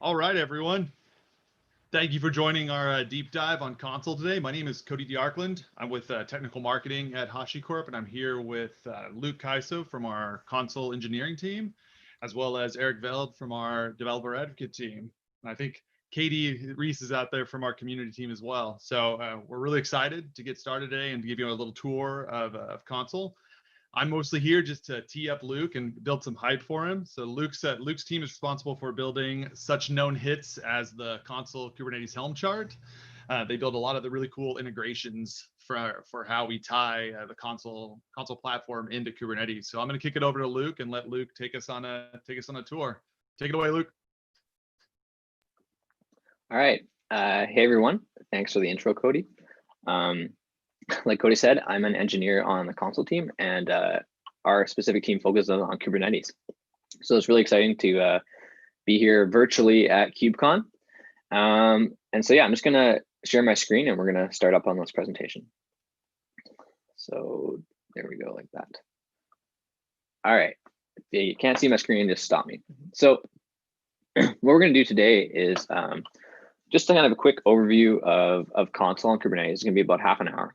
All right, everyone. Thank you for joining our deep dive on Consul today. My name is Cody DeArkland. I'm with technical marketing at HashiCorp, and I'm here with Luke Kaiso from our Consul engineering team, as well as Eric Veld from our developer advocate team. And I think Katie Reese is out there from our community team as well. So we're really excited to get started today and to give you a little tour of Consul. I'm mostly here just to tee up Luke and build some hype for him. So Luke's team is responsible for building such known hits as the Consul Kubernetes Helm chart. They build a lot of the really cool integrations for how we tie the Consul platform into Kubernetes. So I'm going to kick it over to Luke and let Luke take us on a tour. Take it away, Luke. All right. Hey, everyone. Thanks for the intro, Cody. Like Cody said, I'm an engineer on the Consul team, and our specific team focuses on Kubernetes. So it's really exciting to be here virtually at KubeCon. And so, yeah, I'm just going to share my screen, and we're going to start up on this presentation. So there we go, like that. All right. If you can't see my screen, just stop me. So what we're going to do today is just to kind of a quick overview of Consul on Kubernetes. It's going to be about half an hour.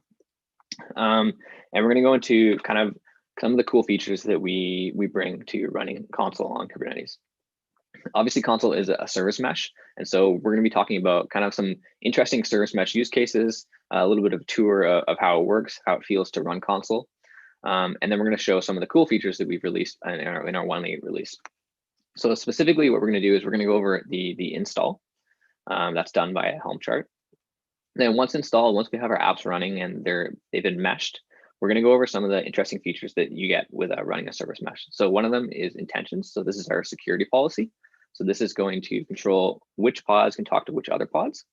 And we're going to go into kind of some of the cool features that we bring to running Consul on Kubernetes. Obviously, Consul is a service mesh. And so we're going to be talking about kind of some interesting service mesh use cases, a little bit of a tour of how it works, how it feels to run Consul. And then we're going to show some of the cool features that we've released in our 1.8 release. So specifically, what we're going to do is we're going to go over the install. That's done by a Helm chart. Then once installed, once we have our apps running and they've been meshed, we're going to go over some of the interesting features that you get with running a service mesh. So one of them is intentions. So this is our security policy. So this is going to control which pods can talk to which other pods.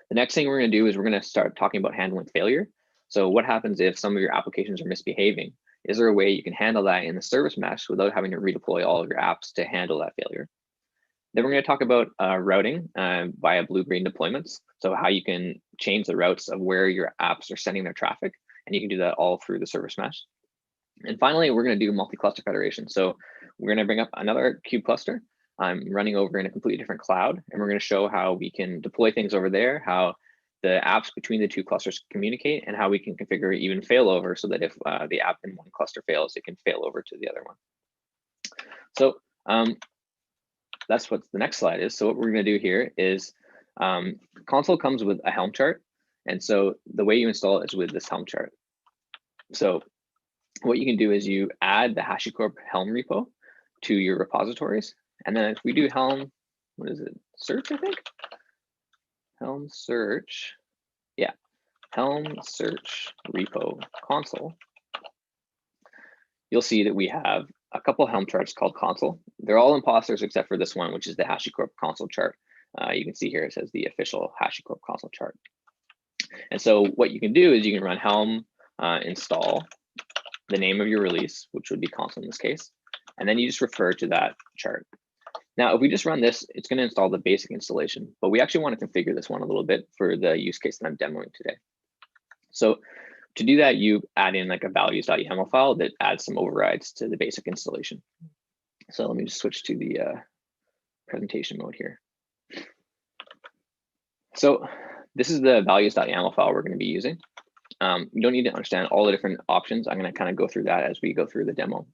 The next thing we're going to do is we're going to start talking about handling failure. So what happens if some of your applications are misbehaving? Is there a way you can handle that in the service mesh without having to redeploy all of your apps to handle that failure? Then we're going to talk about routing via blue-green deployments. So how you can change the routes of where your apps are sending their traffic, and you can do that all through the service mesh. And finally, we're going to do multi-cluster federation. So we're going to bring up another kube cluster. I'm running over in a completely different cloud, and we're going to show how we can deploy things over there, how the apps between the two clusters communicate, and how we can configure even failover so that if the app in one cluster fails, it can fail over to the other one. So that's what the next slide is. So what we're going to do here is Consul comes with a Helm chart. And so the way you install it is with this Helm chart. So what you can do is you add the HashiCorp Helm repo to your repositories. And then if we do Helm, what is it? Search, I think? Helm search. Yeah. Helm search repo Consul. You'll see that we have a couple Helm charts called Consul. They're all imposters except for this one, which is the HashiCorp Consul chart. You can see here it says the official HashiCorp Consul chart. And so what you can do is you can run Helm install the name of your release, which would be Consul in this case, and then you just refer to that chart. Now, if we just run this, it's going to install the basic installation, but we actually want to configure this one a little bit for the use case that I'm demoing today. So to do that, you add in like a values.yaml file that adds some overrides to the basic installation. So let me just switch to the presentation mode here. So this is the values.yaml file we're going to be using. You don't need to understand all the different options. I'm going to kind of go through that as we go through the demo.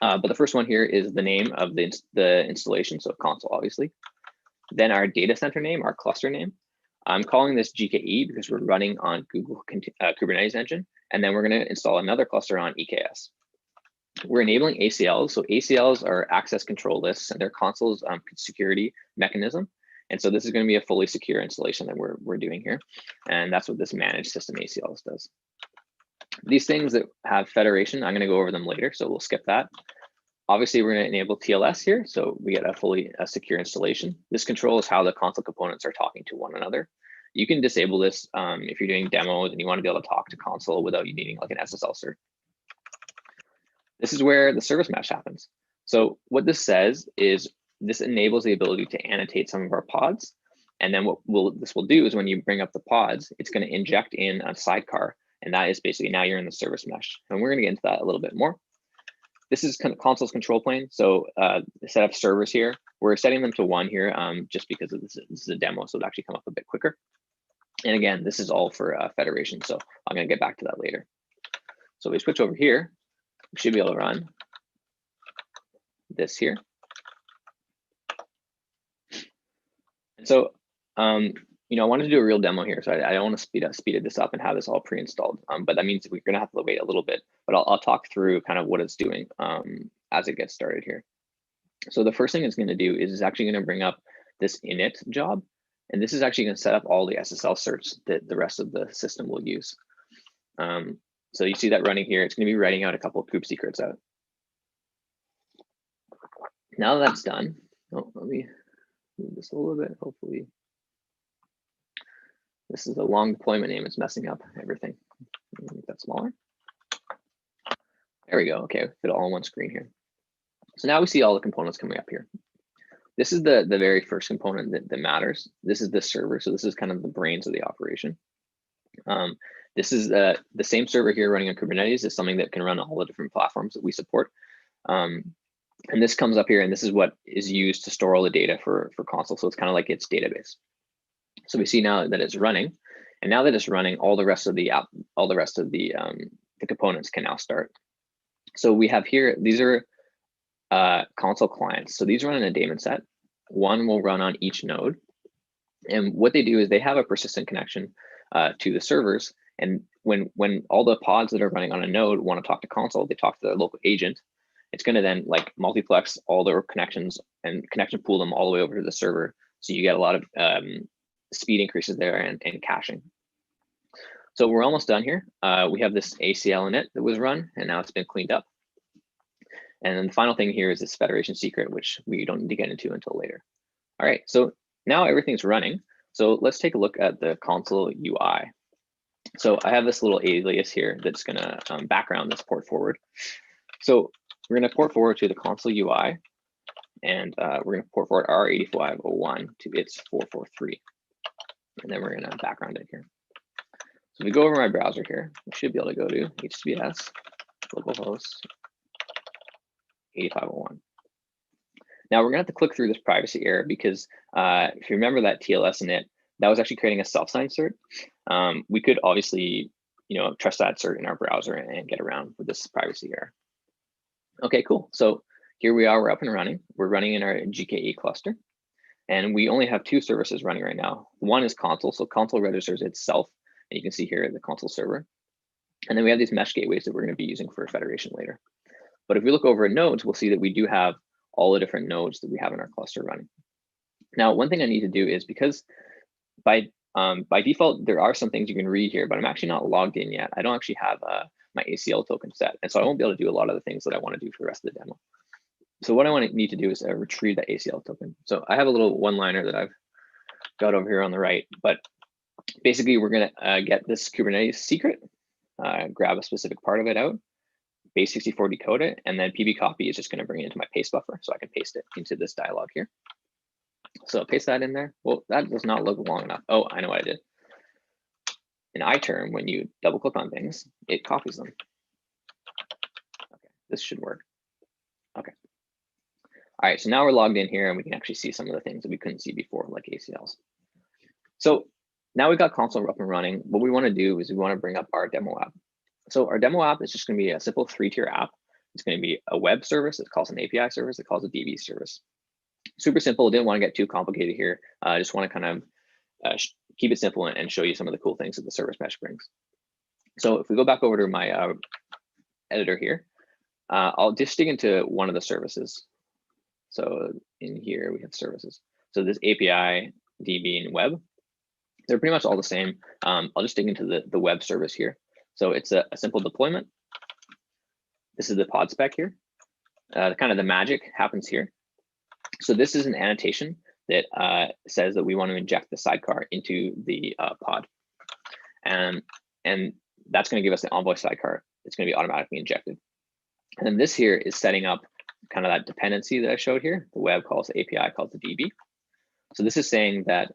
But the first one here is the name of the installation, so Consul, obviously. Then our data center name, our cluster name. I'm calling this GKE because we're running on Google Kubernetes Engine, and then we're going to install another cluster on EKS. We're enabling ACLs. So ACLs are access control lists, and they're Consul's security mechanism. And so this is going to be a fully secure installation that we're doing here, and that's what this managed system ACLs does. These things that have federation, I'm going to go over them later, so we'll skip that. Obviously, we're going to enable TLS here, so we get a fully secure installation. This controls how the Consul components are talking to one another. You can disable this if you're doing demos and you want to be able to talk to Consul without you needing like an SSL cert. This is where the service mesh happens. So what this says is this enables the ability to annotate some of our pods. And then what this will do is when you bring up the pods, it's going to inject in a sidecar. And that is basically now you're in the service mesh. And we're going to get into that a little bit more. This is kind of Consul's control plane. So set up servers here. we're setting them to 1 here just because this is a demo, so it'll actually come up a bit quicker. And again, this is all for federation, so I'm going to get back to that later. So we switch over here, we should be able to run this here. And so, you know, I wanted to do a real demo here, so I don't want to speed this up and have this all pre-installed. But that means we're going to have to wait a little bit. But I'll talk through kind of what it's doing as it gets started here. So the first thing it's going to do is it's actually going to bring up this init job, and this is actually going to set up all the SSL certs that the rest of the system will use. So you see that running here. It's going to be writing out a couple of kube secrets out. Now that's done, let me move this a little bit. Hopefully, this is a long deployment name. It's messing up everything. Make that smaller. There we go. Okay, fit it all on one screen here. So now we see all the components coming up here. This is the very first component that matters. This is the server. So this is kind of the brains of the operation. This is the same server here running on Kubernetes is something that can run all the different platforms that we support. And this comes up here, and this is what is used to store all the data for Consul. So it's kind of like its database. So we see now that it's running, and now that it's running, all the rest of the app, all the rest of the components can now start. So we have here, these are Consul clients. So these run in a daemon set. One will run on each node. And what they do is they have a persistent connection to the servers. And when all the pods that are running on a node want to talk to Consul, they talk to their local agent. It's going to then like multiplex all their connections and connection pool them all the way over to the server. So you get a lot of speed increases there and caching. So we're almost done here. We have this ACL init that was run, and now it's been cleaned up. And then the final thing here is this federation secret, which we don't need to get into until later. All right, so now everything's running. So let's take a look at the Consul UI. So I have this little alias here that's going to background this port forward. So we're going to port forward to the Consul UI, and we're going to port forward R8501 to its 443. And then we're going to background it here. So if we go over my browser here, we should be able to go to HTTPS localhost 8501. Now we're going to have to click through this privacy error because if you remember that TLS init, that was actually creating a self-signed cert. We could obviously, trust that cert in our browser and get around with this privacy error. Okay, cool. So here we are, we're up and running. We're running in our GKE cluster, and we only have 2 services running right now. One is Consul, so Consul registers itself, and you can see here the Consul server. And then we have these mesh gateways that we're going to be using for federation later. But if we look over at nodes, we'll see that we do have all the different nodes that we have in our cluster running. Now, one thing I need to do is, because by default, there are some things you can read here, but I'm actually not logged in yet. I don't actually have my ACL token set. And so I won't be able to do a lot of the things that I want to do for the rest of the demo. So what I need to do is retrieve that ACL token. So I have a little one-liner that I've got over here on the right, but basically we're going to get this Kubernetes secret, grab a specific part of it out, base64 decode it, and then pbcopy is just going to bring it into my paste buffer so I can paste it into this dialog here. So paste that in there. Well, that does not look long enough. Oh, I know what I did. In iTerm, when you double click on things, it copies them. Okay, this should work. Okay. All right, so now we're logged in here and we can actually see some of the things that we couldn't see before, like ACLs. So now we've got Consul up and running. What we want to do is we want to bring up our demo app. So our demo app is just going to be a simple 3-tier app. It's going to be a web service that calls an API service that calls a DB service. Super simple. Didn't want to get too complicated here. I just want to kind of keep it simple and show you some of the cool things that the service mesh brings. So if we go back over to my editor here, I'll just dig into one of the services. So in here we have services. So this API, DB, and web, they're pretty much all the same. I'll just dig into the web service here. So it's a simple deployment. This is the pod spec here. Kind of the magic happens here. So this is an annotation that says that we want to inject the sidecar into the pod. And that's going to give us the Envoy sidecar. It's going to be automatically injected. And then this here is setting up kind of that dependency that I showed here. The web calls the API, calls the DB. So this is saying that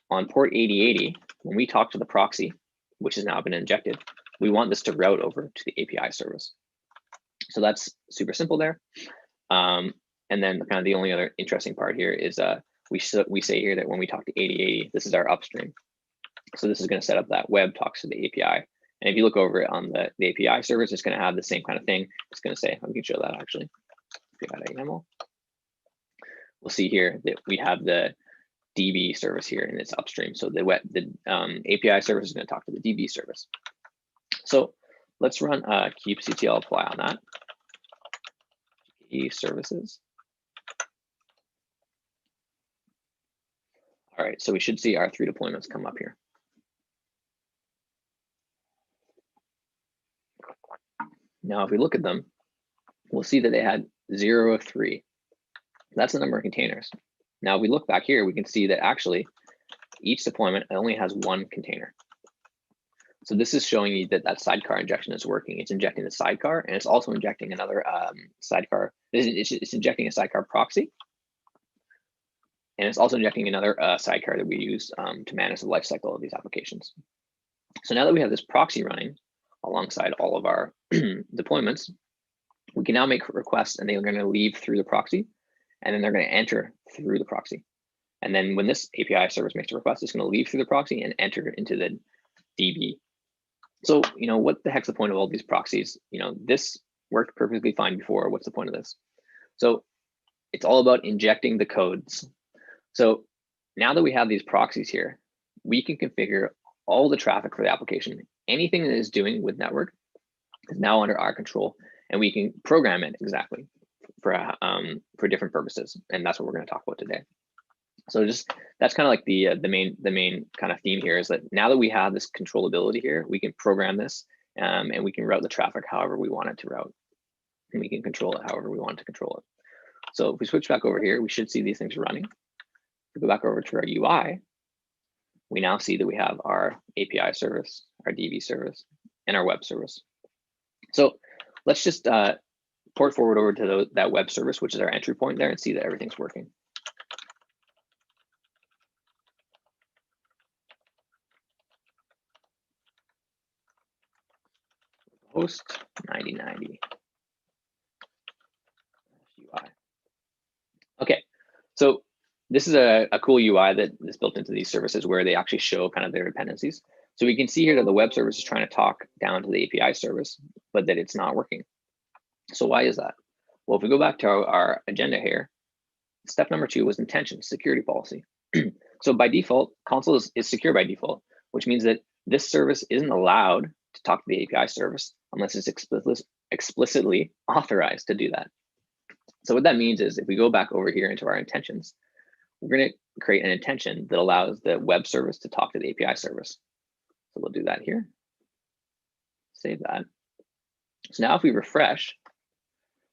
on port 8080, when we talk to the proxy, which has now been injected, we want this to route over to the API service. So that's super simple there. And then kind of the only other interesting part here is we say here that when we talk to 8080, this is our upstream. So this is going to set up that web talks to the API. And if you look over it on the API service, it's going to have the same kind of thing. It's going to say, I can show that actually. YAML. We'll see here that we have the DB service here and it's upstream. So the API service is going to talk to the DB service. So let's run kubectl apply on that. Services. All right, so we should see our 3 deployments come up here. Now, if we look at them, we'll see that they had 0 of 3. That's the number of containers. Now, if we look back here, we can see that actually each deployment only has 1 container. So this is showing you that that sidecar injection is working. It's injecting the sidecar, and it's also injecting another sidecar. It's injecting a sidecar proxy, and it's also injecting another sidecar that we use to manage the lifecycle of these applications. So now that we have this proxy running alongside all of our deployments, we can now make requests, and they're going to leave through the proxy, and then they're going to enter through the proxy. And then when this API service makes a request, it's going to leave through the proxy and enter into the DB. So, what the heck's the point of all these proxies? This worked perfectly fine before. What's the point of this? So it's all about injecting the codes. So now that we have these proxies here, we can configure all the traffic for the application. Anything that is doing with network is now under our control, and we can program it exactly for different purposes. And that's what we're going to talk about today. So that's kind of like the main kind of theme here is that now that we have this controllability here, we can program this and we can route the traffic however we want it to route, and we can control it however we want to control it. So if we switch back over here, we should see these things running. If we go back over to our UI, we now see that we have our API service, our DB service, and our web service. So let's just port forward over to that web service, which is our entry point there, and see that everything's working. Host 9090 UI. Okay, so this is a cool UI that is built into these services where they actually show kind of their dependencies. So we can see here that the web service is trying to talk down to the API service, but that it's not working. So why is that? Well, if we go back to our agenda here, step number 2 was intention, security policy. So by default, Consul is secure by default, which means that this service isn't allowed to talk to the API service unless it's explicitly authorized to do that. So what that means is if we go back over here into our intentions, we're going to create an intention that allows the web service to talk to the API service. So we'll do that here. Save that. So now if we refresh,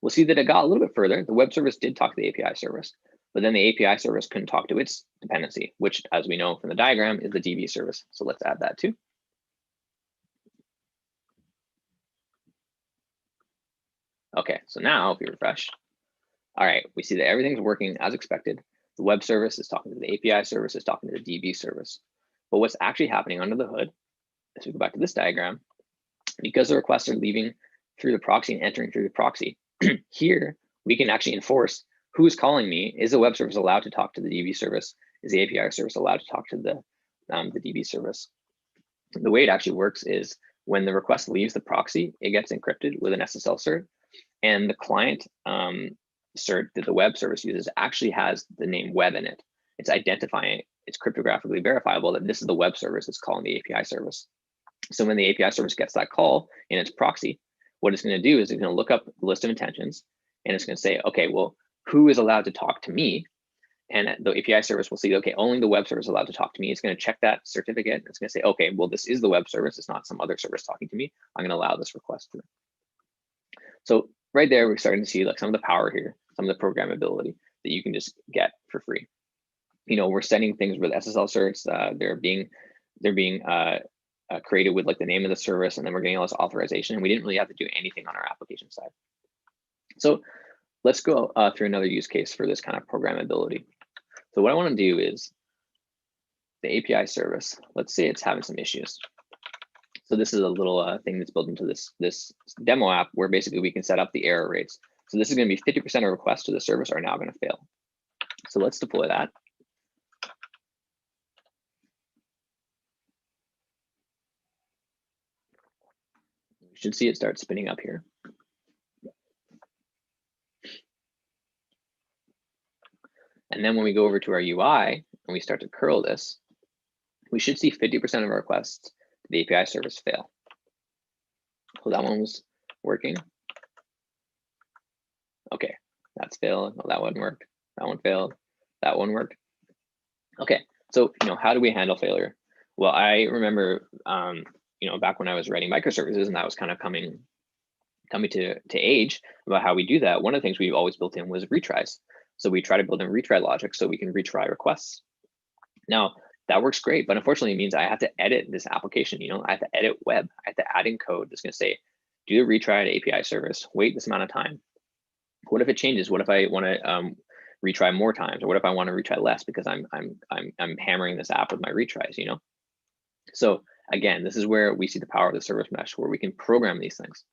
we'll see that it got a little bit further. The web service did talk to the API service, but then the API service couldn't talk to its dependency, which, as we know from the diagram, is the DB service. So let's add that too. Okay, so now if we refresh, all right, we see that everything's working as expected. The web service is talking to the API service, is talking to the DB service. But what's actually happening under the hood, as we go back to this diagram, because the requests are leaving through the proxy and entering through the proxy, here we can actually enforce who's calling me. Is the web service allowed to talk to the DB service? Is the API service allowed to talk to the DB service? The way it actually works is when the request leaves the proxy, it gets encrypted with an SSL cert, and the client cert that the web service uses actually has the name web in it. It's identifying, it's cryptographically verifiable that this is the web service that's calling the API service. So when the API service gets that call in its proxy, what it's going to do is it's going to look up the list of intentions, and it's going to say, okay, well, who is allowed to talk to me? And the API service will see, okay, only the web service is allowed to talk to me. It's going to check that certificate. It's going to say, okay, well, this is the web service. It's not some other service talking to me. I'm going to allow this request through. So right there, we're starting to see like some of the power here, some of the programmability that you can just get for free. We're setting things with SSL certs. They're being created with like the name of the service, and then we're getting all this authorization. And we didn't really have to do anything on our application side. So let's go through another use case for this kind of programmability. So what I want to do is the API service. Let's say it's having some issues. So this is a little thing that's built into this demo app where basically we can set up the error rates. So this is going to be 50% of requests to the service are now going to fail. So let's deploy that. You should see it start spinning up here. And then when we go over to our UI and we start to curl this, we should see 50% of our requests to the API service fail. So that one was working. Okay, that's failed. Oh, that one worked. That one failed. That one worked. Okay, so how do we handle failure? Well, I remember back when I was writing microservices and that was kind of coming to age about how we do that. One of the things we've always built in was retries. So we try to build in retry logic so we can retry requests. Now that works great, but unfortunately it means I have to edit this application. I have to edit web. I have to add in code that's going to say, do a retry to API service, wait this amount of time. What if it changes? What if I want to retry more times, or what if I want to retry less because I'm hammering this app with my retries? So again, this is where we see the power of the service mesh, where we can program these things.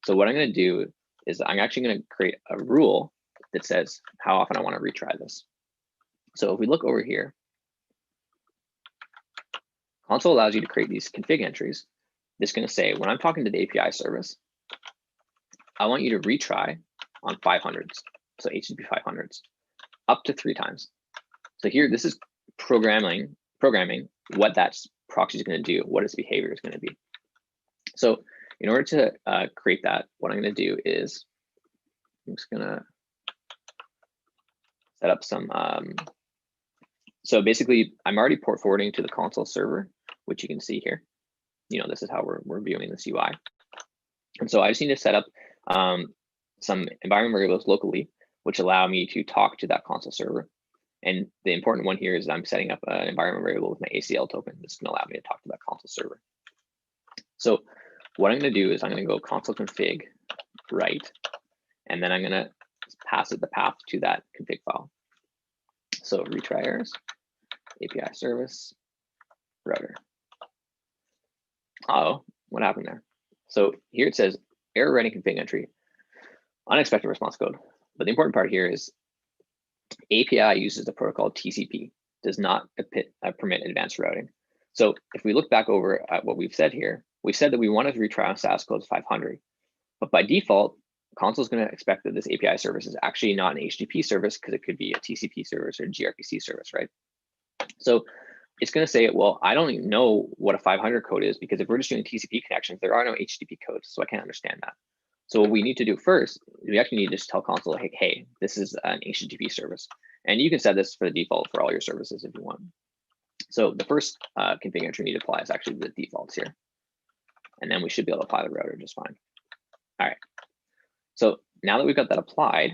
So what I'm going to do is I'm actually going to create a rule that says how often I want to retry this. So if we look over here, Consul allows you to create these config entries. It's going to say, when I'm talking to the API service, I want you to retry on 500s, so HTTP 500s, up to 3 times. So here, this is programming what that proxy is going to do, what its behavior is going to be. So in order to create that, what I'm going to do is I'm just going to set up some. So basically, I'm already port forwarding to the Consul server, which you can see here. This is how we're viewing this UI. And so I just need to set up some environment variables locally, which allow me to talk to that Consul server. And the important one here is I'm setting up an environment variable with my ACL token. This is going to allow me to talk to that Consul server. So what I'm going to do is I'm going to go Consul config write, and then I'm going to pass it the path to that config file. So retry errors, API service, router. Oh, what happened there? So here it says error writing config entry, unexpected response code. But the important part here is API uses the protocol TCP, does not permit advanced routing. So if we look back over at what we've said here, we said that we wanted to retry on status code 500, but by default, Consul is going to expect that this API service is actually not an HTTP service because it could be a TCP service or a gRPC service, right? So it's going to say, well, I don't even know what a 500 code is because if we're just doing TCP connections, there are no HTTP codes, so I can't understand that. So what we need to do first, we actually need to just tell Consul, hey, this is an HTTP service. And you can set this for the default for all your services if you want. So the first config entry we need to apply is actually the defaults here. And then we should be able to apply the router just fine. All right. So now that we've got that applied,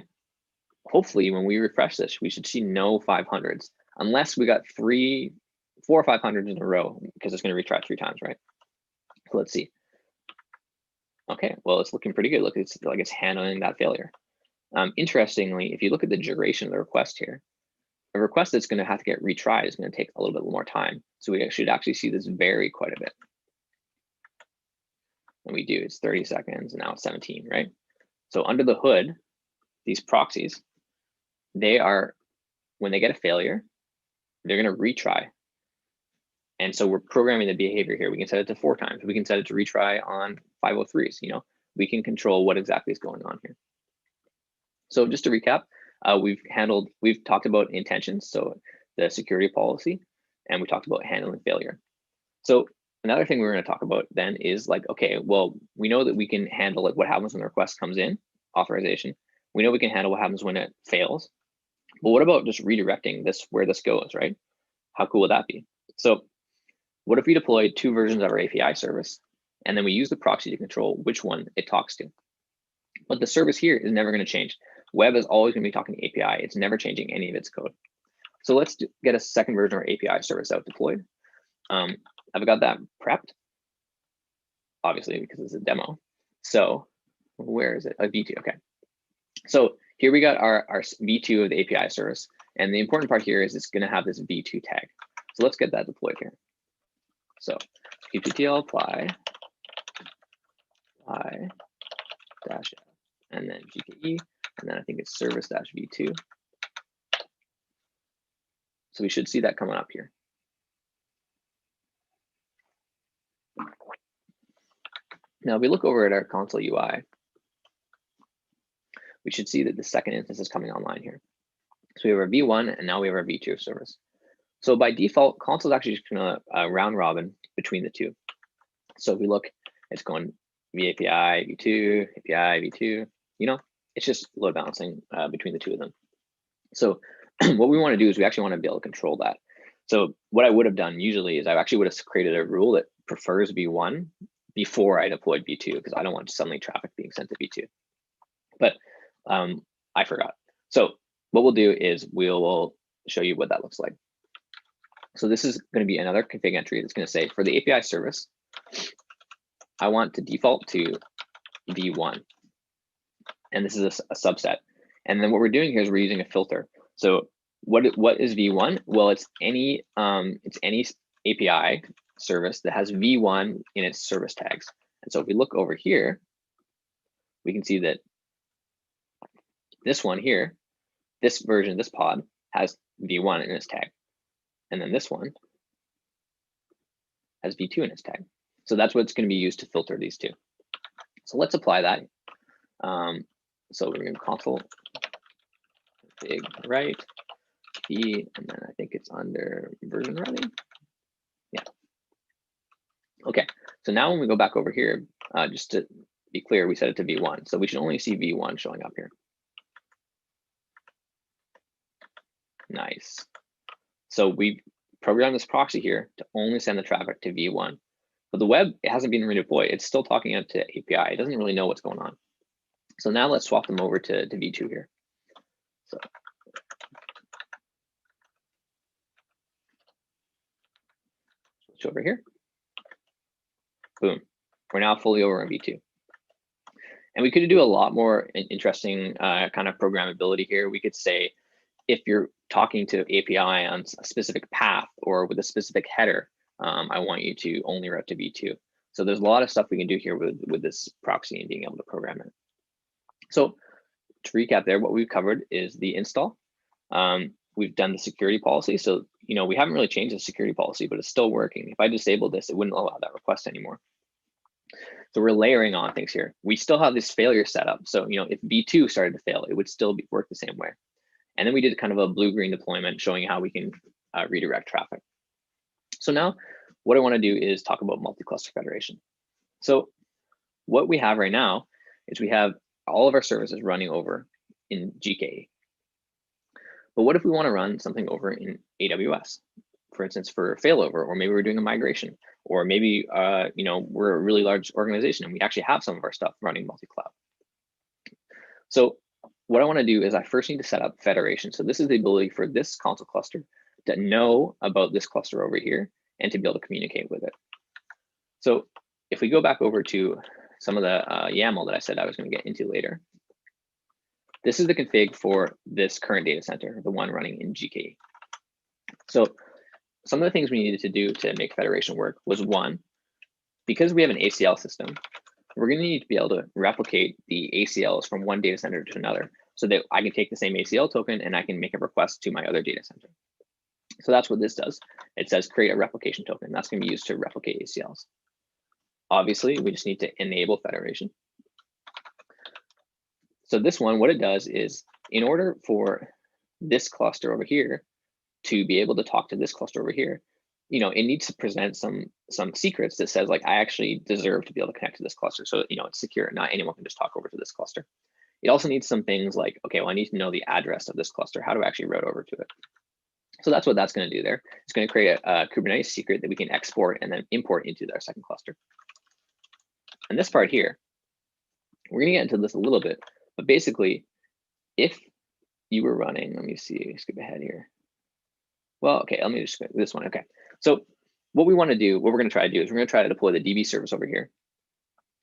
hopefully when we refresh this, we should see no 500s, unless we got 4 or 500s in a row, because it's going to retry 3 times, right? So let's see. Okay, well, it's looking pretty good. Look, it's like it's handling that failure. Interestingly, if you look at the duration of the request here, a request that's going to have to get retried is going to take a little bit more time. So we should actually see this vary quite a bit. And we do, it's 30 seconds, and now it's 17, right? So under the hood, these proxies, they are, when they get a failure, they're going to retry. And so we're programming the behavior here. We can set it to 4 times. We can set it to retry on 503s. We can control what exactly is going on here. So just to recap, we've talked about intentions, so the security policy, and we talked about handling failure. So another thing we're going to talk about then is like, okay, well, we know that we can handle like what happens when the request comes in, authorization. We know we can handle what happens when it fails. But what about just redirecting this where this goes, right? How cool would that be? So what if we deploy 2 versions of our API service, and then we use the proxy to control which one it talks to? But the service here is never going to change. Web is always going to be talking to API. It's never changing any of its code. So let's get a second version of our API service out deployed. I've got that prepped, obviously, because it's a demo. So where is it? A V2, okay. So here we got our V2 of the API service. And the important part here is it's going to have this V2 tag. So let's get that deployed here. So kubectl apply dash and then GKE, and then I think it's service-v2. So we should see that coming up here. Now, if we look over at our console UI, we should see that the second instance is coming online here. So we have our V1, and now we have our V2 service. So by default, console is actually just going to round robin between the two. So if we look, it's going vAPI, V2, API, V2, you know, it's just load balancing between the two of them. So what we want to do is we actually want to be able to control that. So what I would have done usually is I actually would have created a rule that prefers V1 before I deployed V2, because I don't want suddenly traffic being sent to V2. But I forgot. So what we'll do is we'll show you what that looks like. So this is going to be another config entry that's going to say for the API service, I want to default to V1. And this is a subset. And then what we're doing here is we're using a filter. So what is V1? Well, it's any API service that has V1 in its service tags. And so if we look over here, we can see that this one here, this version, this pod has V1 in its tag. And then this one has V2 in its tag. So that's what's going to be used to filter these two. So let's apply that. So we're going to console config right V, and then I think it's under version running. Yeah. Okay. So now when we go back over here, just to be clear, we set it to V1. So we should only see V1 showing up here. Nice. So we programmed this proxy here to only send the traffic to V1. But the web, it hasn't been redeployed. It's still talking out to API. It doesn't really know what's going on. So now let's swap them over to V2 here. So switch over here. Boom. We're now fully over on V2. And we could do a lot more interesting kind of programmability here. We could say, if you're talking to API on a specific path or with a specific header, I want you to only route to V2. So there's a lot of stuff we can do here with this proxy and being able to program it. So to recap there, what we've covered is the install. We've done the security policy. So, you know, we haven't really changed the security policy, but it's still working. If I disable this, it wouldn't allow that request anymore. So we're layering on things here. We still have this failure set up. So, you know, if V2 started to fail, it would still work the same way. And then we did kind of a blue-green deployment showing how we can redirect traffic. So now what I want to do is talk about multi-cluster federation. So what we have right now is we have all of our services running over in GKE. But what if we want to run something over in AWS, for instance, for failover, or maybe we're doing a migration, or maybe you know, we're a really large organization and we actually have some of our stuff running multi-cloud. So what I want to do is I first need to set up federation. So this is the ability for this console cluster to know about this cluster over here and to be able to communicate with it. So if we go back over to some of the YAML that I said I was going to get into later, this is the config for this current data center, the one running in GKE. So some of the things we needed to do to make federation work was, one, because we have an ACL system, we're going to need to be able to replicate the ACLs from one data center to another, so that I can take the same ACL token and I can make a request to my other data center. So that's what this does. It says create a replication token. That's going to be used to replicate ACLs. Obviously, we just need to enable federation. So this one, what it does is, in order for this cluster over here to be able to talk to this cluster over here, you know, it needs to present some secrets that says, like, I actually deserve to be able to connect to this cluster. So, you know, it's secure. Not anyone can just talk over to this cluster. It also needs some things like, okay, well, I need to know the address of this cluster. How do I actually route over to it? So that's what that's going to do there. It's going to create a Kubernetes secret that we can export and then import into our second cluster. And this part here, we're going to get into this a little bit, but basically, if you were running, let me see, skip ahead here. Well, okay, let me just skip this one. Okay, so what we want to do, what we're going to try to do is we're going to try to deploy the DB service over here.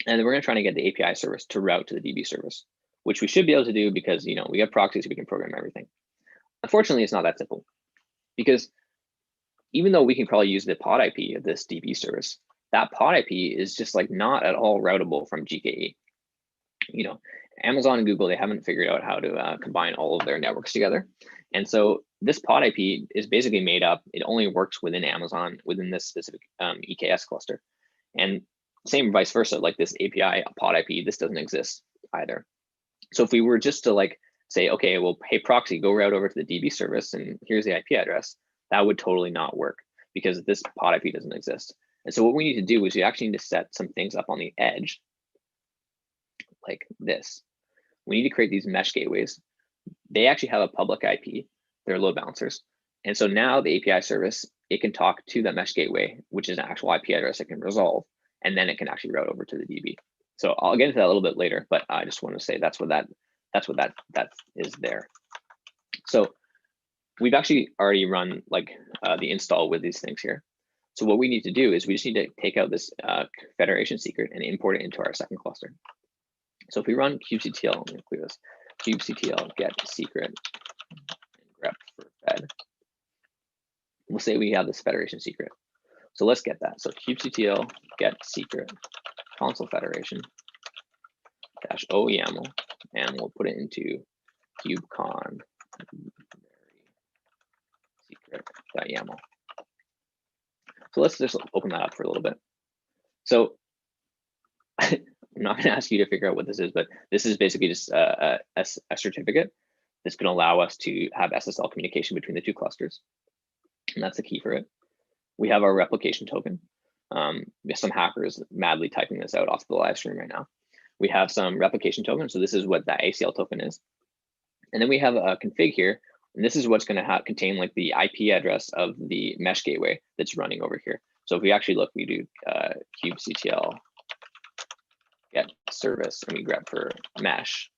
And then we're going to try to get the API service to route to the DB service, which we should be able to do because, you know, we have proxies, we can program everything. Unfortunately, it's not that simple, because even though we can probably use the pod IP of this DB service, that pod IP is just like not at all routable from GKE. Amazon and Google, they haven't figured out how to combine all of their networks together. And so this pod IP is basically made up, it only works within Amazon, within this specific EKS cluster. And same vice versa, like this API pod IP, this doesn't exist either. So if we were just to like say, okay, well, hey, proxy, go route over to the DB service and here's the IP address, that would totally not work because this pod IP doesn't exist. And so what we need to do is we actually need to set some things up on the edge like this. We need to create these mesh gateways. They actually have a public IP, they're load balancers. And so now the API service, it can talk to that mesh gateway, which is an actual IP address it can resolve, and then it can actually route over to the DB. So I'll get into that a little bit later, but I just want to say that's what that is there. So we've actually already run like the install with these things here. So what we need to do is we just need to take out this federation secret and import it into our second cluster. So if we run kubectl, let me clear this, kubectl get secret and grep for fed, we'll say we have this federation secret. So let's get that. So kubectl get secret console federation -o YAML, and we'll put it into KubeCon secret.yaml. So let's just open that up for a little bit. So I'm not going to ask you to figure out what this is, but this is basically just a certificate that's going to allow us to have SSL communication between the two clusters. And that's the key for it. We have our replication token. We have some hackers madly typing this out off the live stream right now. We have some replication token. So this is what that ACL token is. And then we have a config here. And this is what's going to contain like the IP address of the mesh gateway that's running over here. So if we actually look, we do kubectl get service and we grep for mesh.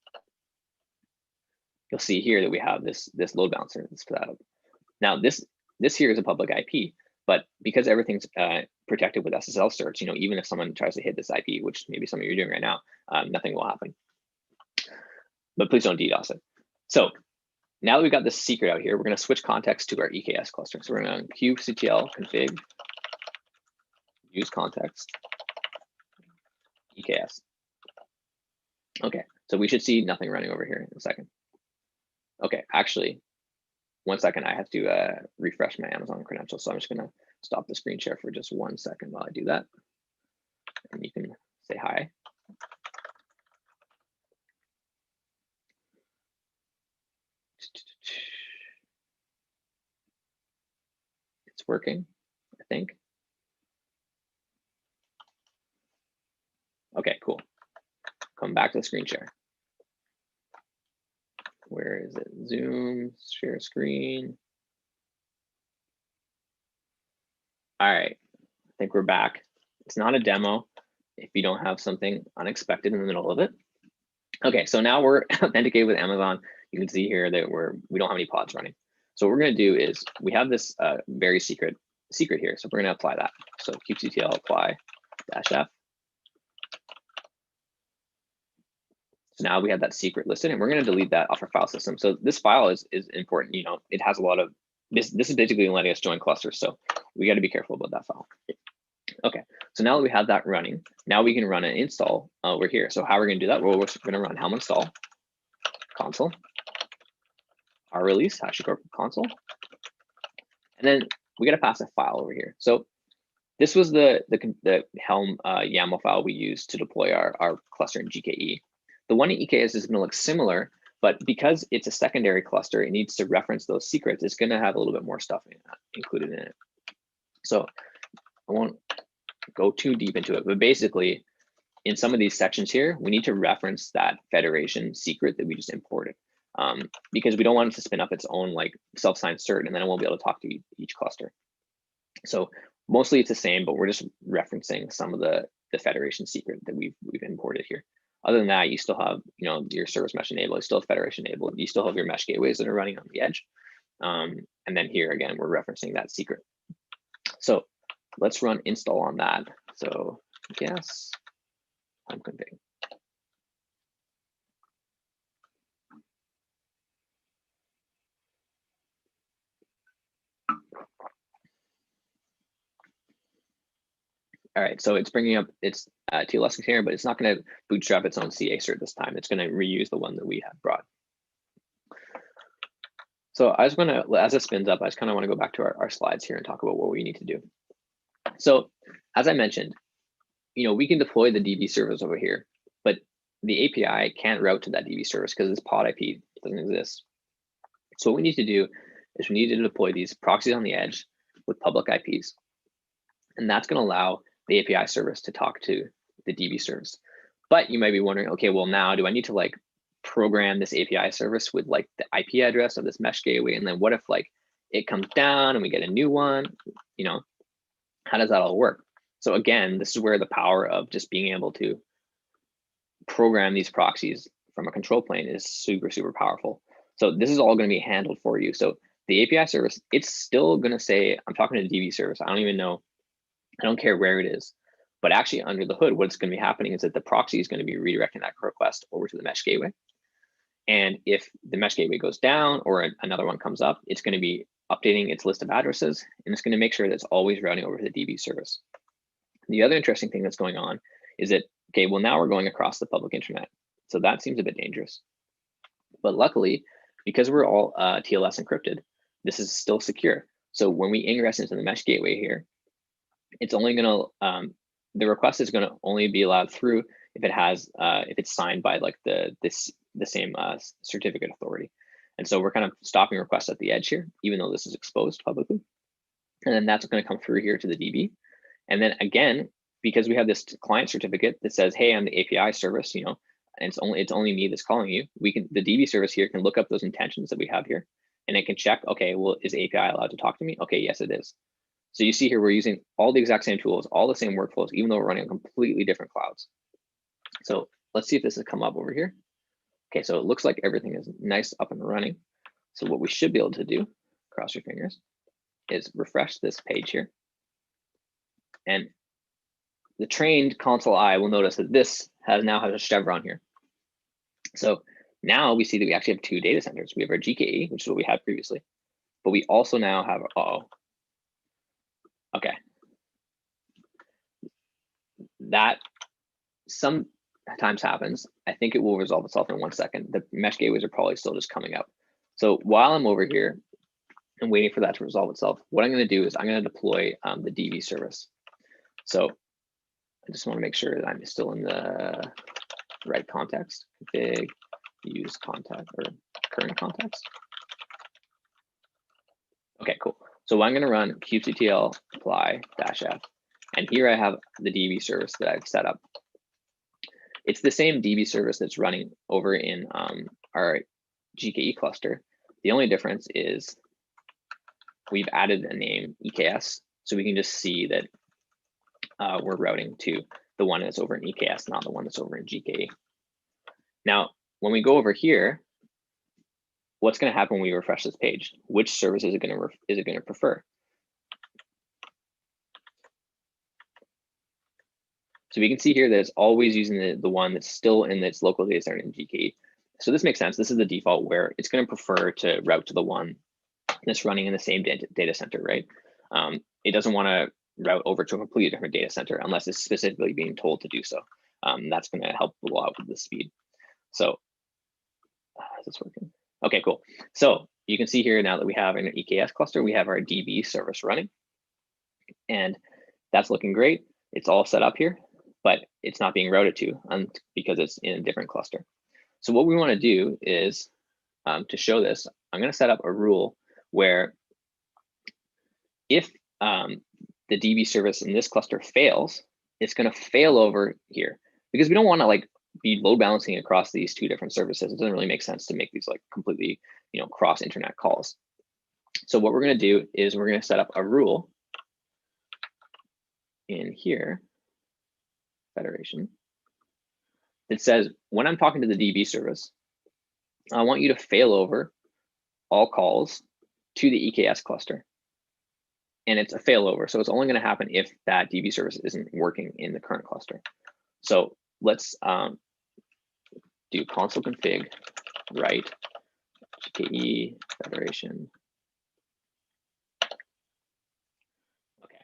You'll see here that we have this load balancer that's set up. Now this here is a public IP, but because everything's protected with SSL certs, even if someone tries to hit this IP, which maybe some of you are doing right now, nothing will happen. But please don't DDoS it. So now that we've got this secret out here, we're going to switch context to our EKS cluster. So we're going to kubectl config use context EKS. Okay, so we should see nothing running over here in a second. Okay, actually, 1 second, I have to refresh my Amazon credentials. So I'm just going to stop the screen share for just 1 second while I do that. And you can say hi. It's working, I think. Okay, cool. Come back to the screen share. Where is it? Zoom, share screen. All right, I think we're back. It's not a demo if you don't have something unexpected in the middle of it. Okay, so now we're authenticated with Amazon. You can see here that we don't have any pods running. So what we're going to do is we have this very secret here. So we're going to apply that. So kubectl apply -f. So now we have that secret listed, and we're going to delete that off our file system. So this file is important. It has a lot of this is basically letting us join clusters. So we got to be careful about that file. Okay, so now that we have that running, now we can run an install over here. So how are we going to do that? Well, we're going to run helm install Consul, our release HashiCorp Consul, and then we got to pass a file over here. So this was the helm YAML file we used to deploy our cluster in GKE. The one in EKS is going to look similar, but because it's a secondary cluster, it needs to reference those secrets. It's going to have a little bit more stuff included in it. So I won't go too deep into it, but basically in some of these sections here, we need to reference that federation secret that we just imported because we don't want it to spin up its own like self-signed cert, and then it won't be able to talk to each cluster. So mostly it's the same, but we're just referencing some of the federation secret that we've imported here. Other than that, you still have your service mesh enabled, you still have federation enabled, you still have your mesh gateways that are running on the edge. And then here again, we're referencing that secret. So let's run install on that. So yes, I'm config. All right, so it's bringing up its TLS container, but it's not going to bootstrap its own CA cert this time. It's going to reuse the one that we have brought. So I just want to, as it spins up, I just kind of want to go back to our slides here and talk about what we need to do. So as I mentioned, we can deploy the DB service over here, but the API can't route to that DB service because this pod IP doesn't exist. So what we need to do is we need to deploy these proxies on the edge with public IPs. And that's going to allow the API service to talk to the DB service. But you might be wondering, okay, well, now do I need to like program this API service with like the IP address of this mesh gateway? And then what if like it comes down and we get a new one? How does that all work? So again, this is where the power of just being able to program these proxies from a control plane is super, super powerful. So this is all going to be handled for you. So the API service, it's still going to say, I'm talking to the DB service. I don't even know. I don't care where it is. But actually under the hood, what's going to be happening is that the proxy is going to be redirecting that request over to the mesh gateway. And if the mesh gateway goes down or another one comes up, it's going to be updating its list of addresses, and it's going to make sure that it's always routing over to the DB service. The other interesting thing that's going on is that, okay, well, now we're going across the public internet. So that seems a bit dangerous. But luckily, because we're all TLS encrypted, this is still secure. So when we ingress into the mesh gateway here, it's only going to, the request is going to only be allowed through if it has, if it's signed by like the same certificate authority. And so we're kind of stopping requests at the edge here, even though this is exposed publicly. And then that's going to come through here to the DB. And then again, because we have this client certificate that says, hey, I'm the API service, and it's only me that's calling you, the DB service here can look up those intentions that we have here, and it can check, okay, well, is API allowed to talk to me? Okay, yes, it is. So you see here, we're using all the exact same tools, all the same workflows, even though we're running on completely different clouds. So let's see if this has come up over here. Okay, so it looks like everything is nice up and running. So what we should be able to do, cross your fingers, is refresh this page here. And the trained console eye will notice that this now has a chevron here. So now we see that we actually have two data centers. We have our GKE, which is what we had previously, but we also now have, okay. That sometimes happens. I think it will resolve itself in 1 second. The mesh gateways are probably still just coming up. So while I'm over here and waiting for that to resolve itself, what I'm going to do is I'm going to deploy the DB service. So I just want to make sure that I'm still in the right context. Config, use context or current context. Okay, cool. So I'm going to run kubectl apply -f, and here I have the DB service that I've set up. It's the same DB service that's running over in our GKE cluster. The only difference is we've added a name EKS, so we can just see that we're routing to the one that's over in EKS, not the one that's over in GKE. Now, when we go over here, what's going to happen when we refresh this page? Which service is it going to prefer? So we can see here that it's always using the one that's still in its local data center in GKE. So this makes sense. This is the default where it's going to prefer to route to the one that's running in the same data center, right? It doesn't want to route over to a completely different data center unless it's specifically being told to do so. That's going to help a lot with the speed. So is this working? Okay, cool. So you can see here now that we have an EKS cluster, we have our DB service running, and that's looking great. It's all set up here, but it's not being routed to because it's in a different cluster. So what we want to do is to show this, I'm going to set up a rule where if the DB service in this cluster fails, it's going to fail over here, because we don't want to like be load balancing across these two different services. It doesn't really make sense to make these like completely, cross internet calls. So what we're going to do is we're going to set up a rule in here, federation, that says when I'm talking to the DB service, I want you to fail over all calls to the EKS cluster. And it's a failover, so it's only going to happen if that DB service isn't working in the current cluster. So let's do console config write GKE federation. Okay,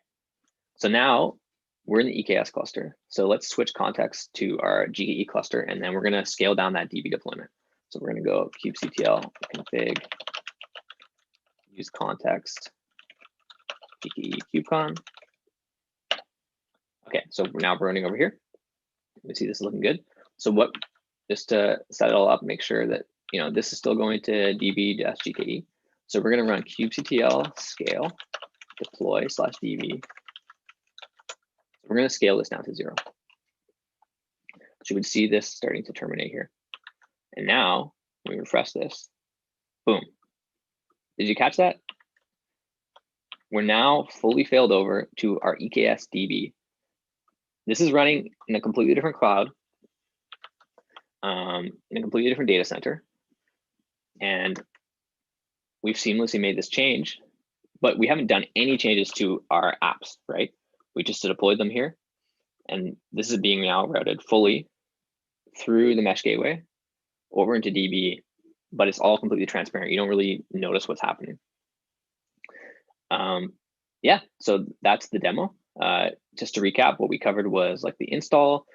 so now we're in the EKS cluster. So let's switch context to our GKE cluster, and then we're going to scale down that DB deployment. So we're going to go kubectl config, use context, GKE KubeCon. Okay, so now we're running over here. We see this is looking good. So what, just to set it all up, make sure that this is still going to db-gke. So we're going to run kubectl scale deploy /db. We're going to scale this down to 0. So you would see this starting to terminate here. And now when we refresh this, boom. Did you catch that? We're now fully failed over to our EKS DB. This is running in a completely different cloud, in a completely different data center. And we've seamlessly made this change, but we haven't done any changes to our apps, right? We just deployed them here. And this is being now routed fully through the mesh gateway over into DB, but it's all completely transparent. You don't really notice what's happening. Yeah, so that's the demo. Just to recap, what we covered was like the install,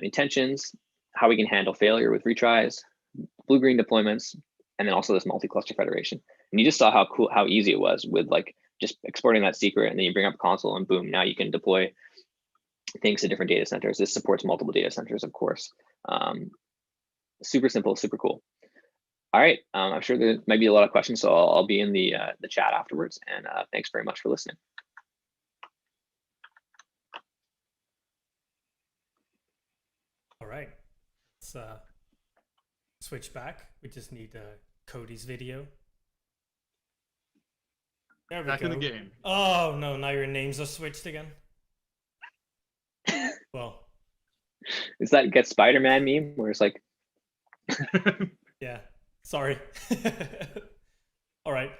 intentions, how we can handle failure with retries, blue-green deployments, and then also this multi-cluster federation. And you just saw how cool, how easy it was with like just exporting that secret, and then you bring up Consul, and boom, now you can deploy things to different data centers. This supports multiple data centers, of course. Super simple, super cool. All right, I'm sure there might be a lot of questions, so I'll be in the chat afterwards. And thanks very much for listening. All right, let's switch back. We just need Cody's video. There we Back go. in the game. Oh no, now your names are switched again. Well, Is that get Spider-Man meme where it's like, yeah, sorry. All right.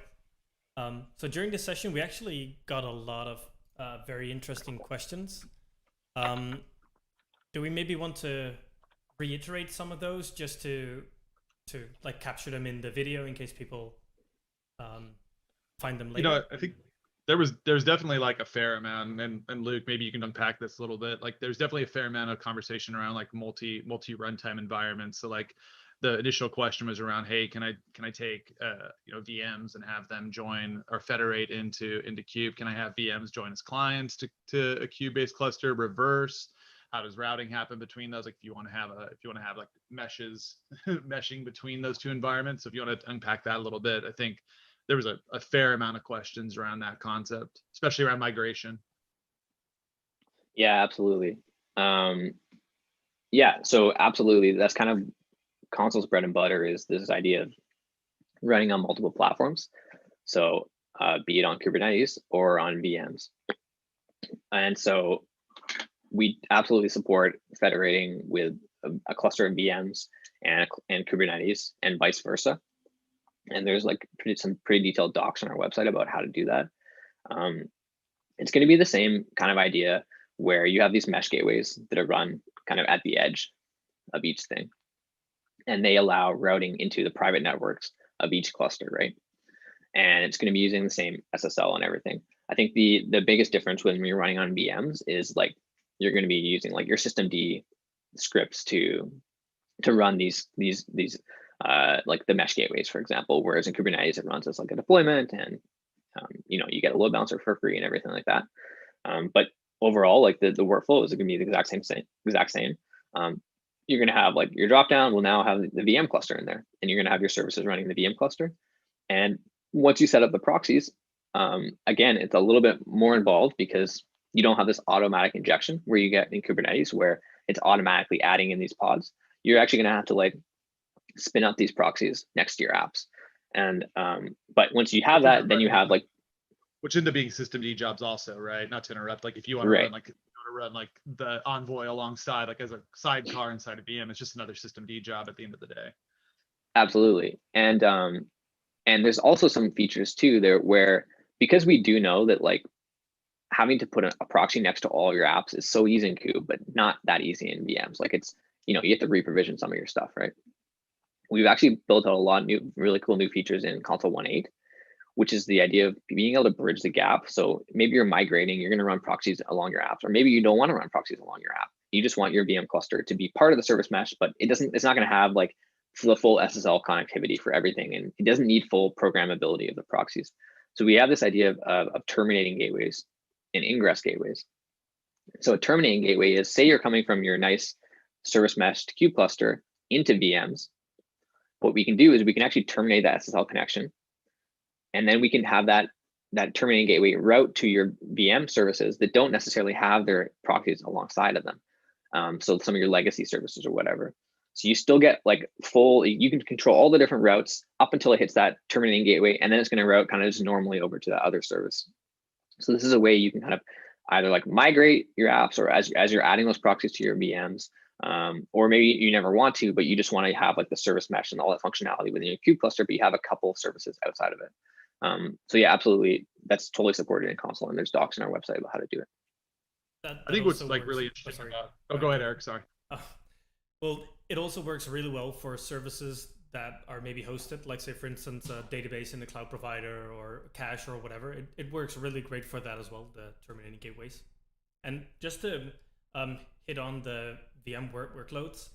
So during this session, we actually got a lot of very interesting questions. Do we maybe want to reiterate some of those just to like capture them in the video in case people find them later? I think there's definitely like a fair amount, and Luke, maybe you can unpack this a little bit. Like there's definitely a fair amount of conversation around like multi runtime environments. So like the initial question was around, hey, can I take VMs and have them join or federate into Kube? Can I have VMs join as clients to a Kube-based cluster? Reverse? How does routing happen between those? Like if you want to have like meshes meshing between those two environments. So if you want to unpack that a little bit, I think there was a fair amount of questions around that concept, especially around migration. yeah, absolutely. Yeah, so absolutely, that's kind of Consul's bread and butter, is this idea of running on multiple platforms. So be it on Kubernetes or on VMs. And so we absolutely support federating with a cluster of VMs and Kubernetes and vice versa. And there's like some pretty detailed docs on our website about how to do that. It's going to be the same kind of idea where you have these mesh gateways that are run kind of at the edge of each thing. And they allow routing into the private networks of each cluster, right? And it's going to be using the same SSL and everything. I think the biggest difference when you're running on VMs is like you're going to be using like your systemd scripts to run these like the mesh gateways, for example. Whereas in Kubernetes, it runs as like a deployment, and you get a load balancer for free and everything like that. But overall, like the workflow is going to be the exact same. You're going to have like your dropdown will now have the VM cluster in there, and you're going to have your services running the VM cluster. And once you set up the proxies, again, it's a little bit more involved because you don't have this automatic injection where you get in Kubernetes where it's automatically adding in these pods. You're actually going to have to like spin up these proxies next to your apps. And but once you have that, then you have like, which end up being systemd jobs also, right? Not to interrupt. Like if you want to run like the Envoy alongside, like as a sidecar inside a VM, it's just another systemd job at the end of the day. Absolutely. And there's also some features too there where, because we do know that like having to put a proxy next to all your apps is so easy in Kube, but not that easy in VMs. Like it's, you have to reprovision some of your stuff, right? We've actually built out a lot of new, really cool new features in Consul 1.8, which is the idea of being able to bridge the gap. So maybe you're migrating, you're going to run proxies along your apps, or maybe you don't want to run proxies along your app. You just want your VM cluster to be part of the service mesh, but it's not going to have like the full SSL connectivity for everything, and it doesn't need full programmability of the proxies. So we have this idea of terminating gateways and ingress gateways. So a terminating gateway is, say you're coming from your nice service mesh to kube cluster into VMs. What we can do is we can actually terminate that SSL connection, and then we can have that terminating gateway route to your VM services that don't necessarily have their proxies alongside of them. So some of your legacy services or whatever. So you still get like you can control all the different routes up until it hits that terminating gateway, and then it's going to route kind of just normally over to that other service. So this is a way you can kind of either like migrate your apps, or as you're adding those proxies to your VMs, or maybe you never want to, but you just want to have like the service mesh and all that functionality within your kube cluster, but you have a couple of services outside of it. So yeah, absolutely, that's totally supported in Consul, and there's docs on our website about how to do it. I think what's like really interesting. Go ahead, Eric. Sorry. Well, it also works really well for services that are maybe hosted, like say for instance a database in the cloud provider or cache or whatever. It works really great for that as well, the terminating gateways. And just to hit on the VM workloads,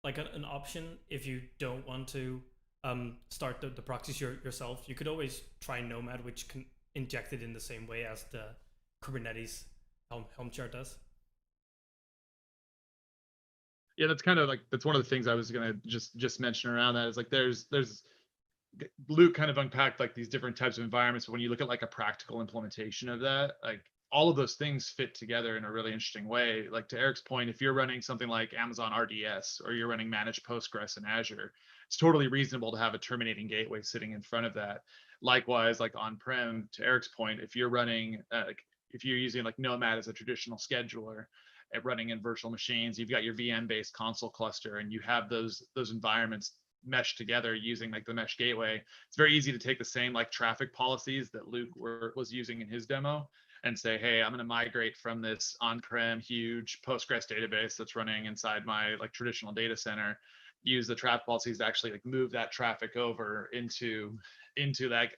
like an option, if you don't want to start the proxies yourself, you could always try Nomad, which can inject it in the same way as the Kubernetes helm chart does. Yeah, that's kind of like, that's one of the things I was gonna just mention around that, is like there's Luke kind of unpacked like these different types of environments, but when you look at like a practical implementation of that, like all of those things fit together in a really interesting way. Like to Eric's point, if you're running something like Amazon RDS, or you're running managed Postgres in Azure, it's totally reasonable to have a terminating gateway sitting in front of that. Likewise, like on-prem, to Eric's point, if you're running, if you're using like Nomad as a traditional scheduler, running in virtual machines, you've got your VM-based Consul cluster, and you have those environments meshed together using like the mesh gateway. It's very easy to take the same like traffic policies that Luke was using in his demo and say, hey, I'm going to migrate from this on-prem huge Postgres database that's running inside my like traditional data center, use the traffic policies to actually like move that traffic over into the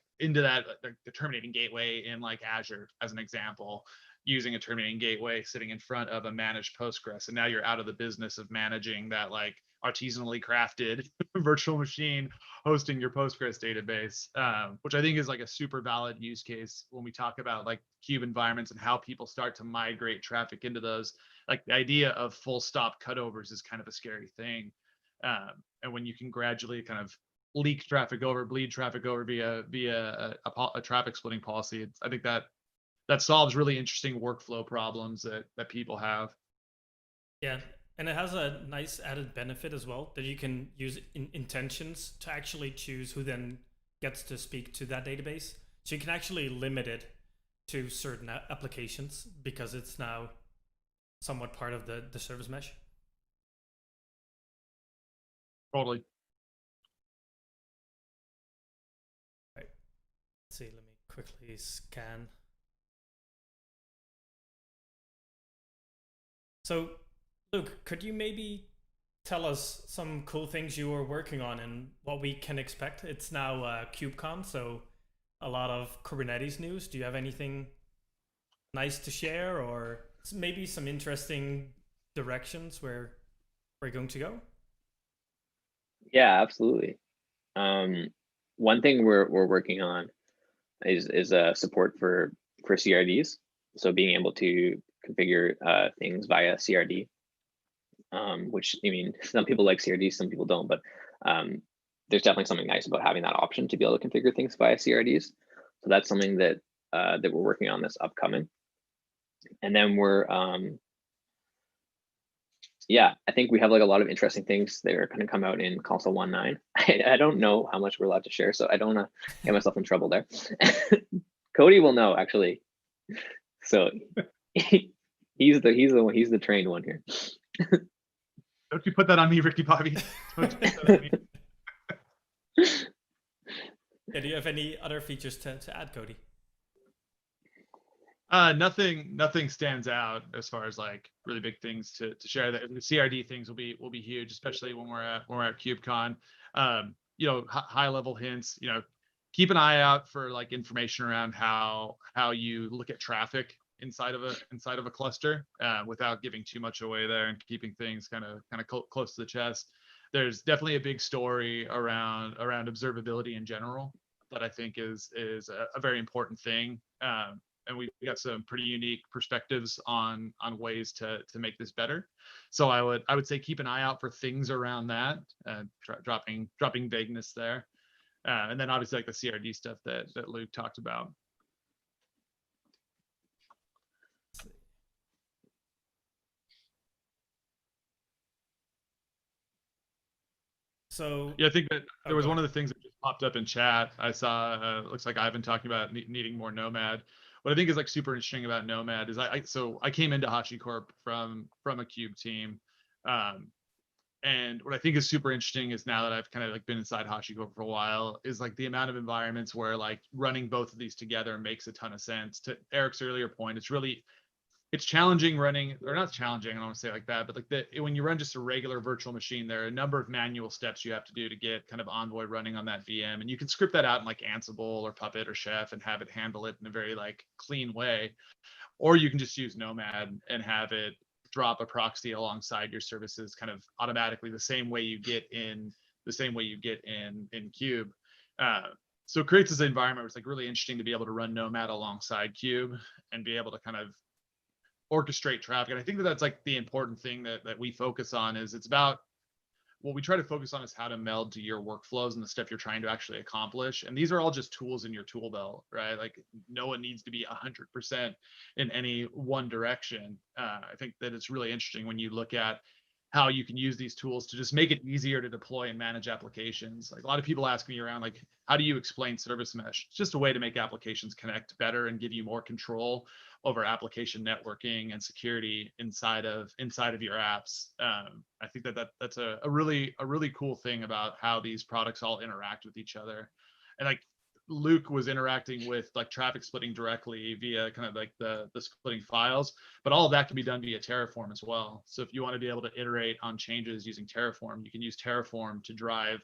terminating gateway in like Azure, as an example, using a terminating gateway sitting in front of a managed Postgres. And now you're out of the business of managing that like artisanally crafted virtual machine hosting your Postgres database, which I think is like a super valid use case when we talk about like kube environments and how people start to migrate traffic into those. Like the idea of full stop cutovers is kind of a scary thing. And when you can gradually kind of leak traffic over, bleed traffic over via a traffic splitting policy, I think that solves really interesting workflow problems that people have. Yeah, and it has a nice added benefit as well, that you can use intentions to actually choose who then gets to speak to that database. So you can actually limit it to certain applications because it's now somewhat part of the service mesh. Totally. Right. Let's see, let me quickly scan. So, Luke, could you maybe tell us some cool things you were working on and what we can expect? It's now KubeCon, so a lot of Kubernetes news. Do you have anything nice to share, or maybe some interesting directions where we're going to go? Yeah, absolutely. One thing we're working on is support for CRDs. So being able to configure things via CRD, which, I mean, some people like CRDs, some people don't, but there's definitely something nice about having that option to be able to configure things via CRDs. So that's something that that we're working on this upcoming. And then we're, yeah, I think we have like a lot of interesting things that are going to come out in Consul 1.9. I don't know how much we're allowed to share, so I don't want to get myself in trouble there. Cody will know, actually. So he's the trained one here. Don't you put that on me, Ricky Bobby. Don't you put that on me. Yeah, do you have any other features to add, Cody? Nothing stands out as far as like really big things to share. The CRD things will be huge, especially when we're at KubeCon. You know, high level hints. You know, keep an eye out for like information around how you look at traffic inside of a cluster without giving too much away there and keeping things kind of close to the chest. There's definitely a big story around observability in general that I think is a very important thing. And we've got some pretty unique perspectives on ways to make this better. So I would say keep an eye out for things around that, dropping vagueness there. And then obviously like the CRD stuff that Luke talked about. So yeah, I think that there was one of the things that just popped up in chat. I saw looks like Ivan talking about needing more Nomad. What I think is like super interesting about Nomad is I came into HashiCorp from a Cube team. And what I think is super interesting is now that I've kind of like been inside HashiCorp for a while is like the amount of environments where like running both of these together makes a ton of sense. To Eric's earlier point, it's challenging running, or not challenging, I don't want to say it like that, but like when you run just a regular virtual machine, there are a number of manual steps you have to do to get kind of Envoy running on that VM. And you can script that out in like Ansible or Puppet or Chef and have it handle it in a very like clean way. Or you can just use Nomad and have it drop a proxy alongside your services kind of automatically the same way you get in Cube. So it creates this environment where it's like really interesting to be able to run Nomad alongside Cube and be able to kind of orchestrate traffic. And I think that that's like the important thing that we focus on is it's about what we try to focus on is how to meld to your workflows and the stuff you're trying to actually accomplish. And these are all just tools in your tool belt, right? Like no one needs to be 100% in any one direction. I think that it's really interesting when you look at how you can use these tools to just make it easier to deploy and manage applications. Like a lot of people ask me around, like, how do you explain service mesh? It's just a way to make applications connect better and give you more control over application networking and security inside of your apps. I think that's a really cool thing about how these products all interact with each other. And like Luke was interacting with like traffic splitting directly via kind of like the splitting files, but all of that can be done via Terraform as well. So if you want to be able to iterate on changes using Terraform, you can use Terraform to drive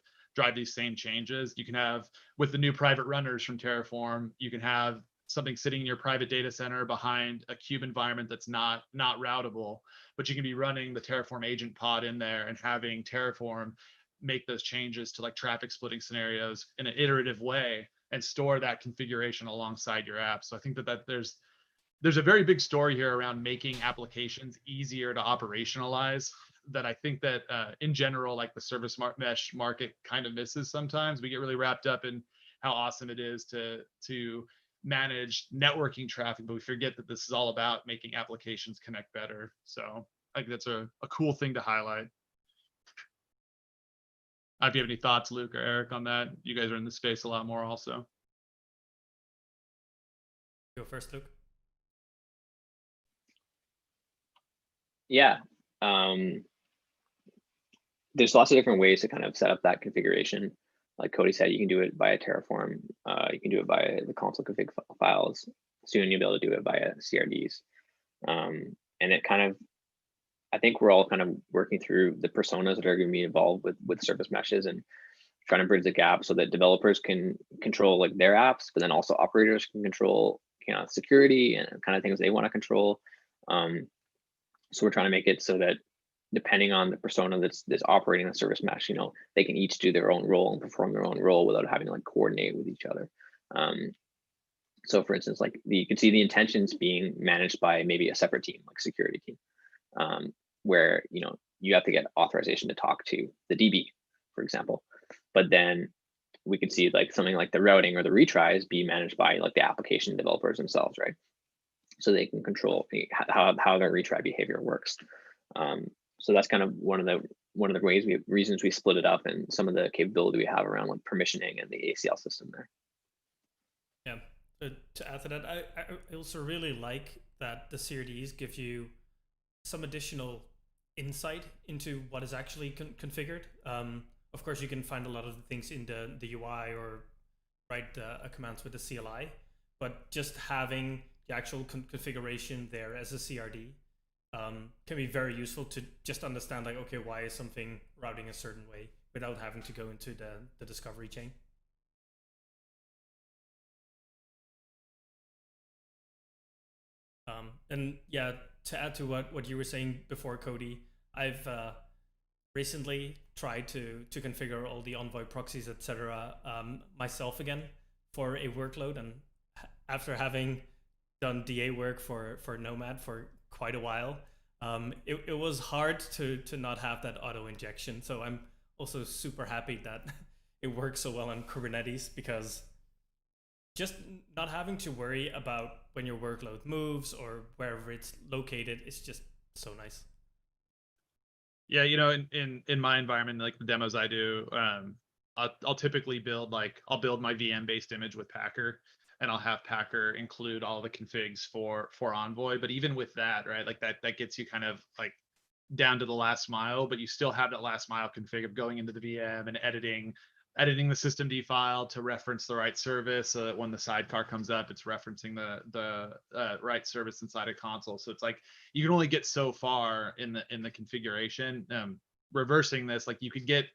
these same changes. You can have, with the new private runners from Terraform, you can have something sitting in your private data center behind a Cube environment that's not routable, but you can be running the Terraform agent pod in there and having Terraform make those changes to like traffic splitting scenarios in an iterative way and store that configuration alongside your app. So I think that there's a very big story here around making applications easier to operationalize that I think that in general, like the service mesh market kind of misses sometimes. We get really wrapped up in how awesome it is to manage networking traffic, but we forget that this is all about making applications connect better. So I think that's a cool thing to highlight. If you have any thoughts, Luke or Eric, on that, you guys are in the space a lot more also. Go first, Luke. Yeah. There's lots of different ways to kind of set up that configuration. Like Cody said, you can do it via Terraform. You can do it via the Consul config files. Soon you'll be able to do it via CRDs. And it kind of, I think we're all kind of working through the personas that are going to be involved with service meshes and trying to bridge the gap so that developers can control like their apps, but then also operators can control security and kind of things they want to control. So we're trying to make it so that depending on the persona that's operating the service mesh, they can each do their own role and perform their own role without having to like coordinate with each other. So for instance, like you can see the intentions being managed by maybe a separate team, like security team, where you have to get authorization to talk to the DB, for example. But then we could see like something like the routing or the retries be managed by like the application developers themselves, right? So they can control how their retry behavior works. So that's kind of one of the reasons we split it up and some of the capability we have around like permissioning and the ACL system there. Yeah, to add to that, I also really like that the CRDs give you some additional insight into what is actually configured. Of course, you can find a lot of the things in the UI or write commands with the CLI, but just having the actual configuration there as a CRD can be very useful to just understand like, okay, why is something routing a certain way without having to go into the discovery chain. And yeah, to add to what you were saying before, Cody, I've recently tried to configure all the Envoy proxies, etc., myself again for a workload. And after having done DA work for Nomad for quite a while, it was hard to not have that auto injection. So I'm also super happy that it works so well on Kubernetes, because just not having to worry about when your workload moves or wherever it's located is just so nice. Yeah, you know, in my environment, like the demos I do, I'll typically build I'll build my VM based image with Packer, and I'll have Packer include all the configs for Envoy. But even with that, right, like that gets you kind of like down to the last mile, but you still have that last mile config of going into the VM and editing the systemd file to reference the right service, so that when the sidecar comes up, it's referencing the right service inside a Consul. So it's like you can only get so far in the configuration. Reversing this, like you could get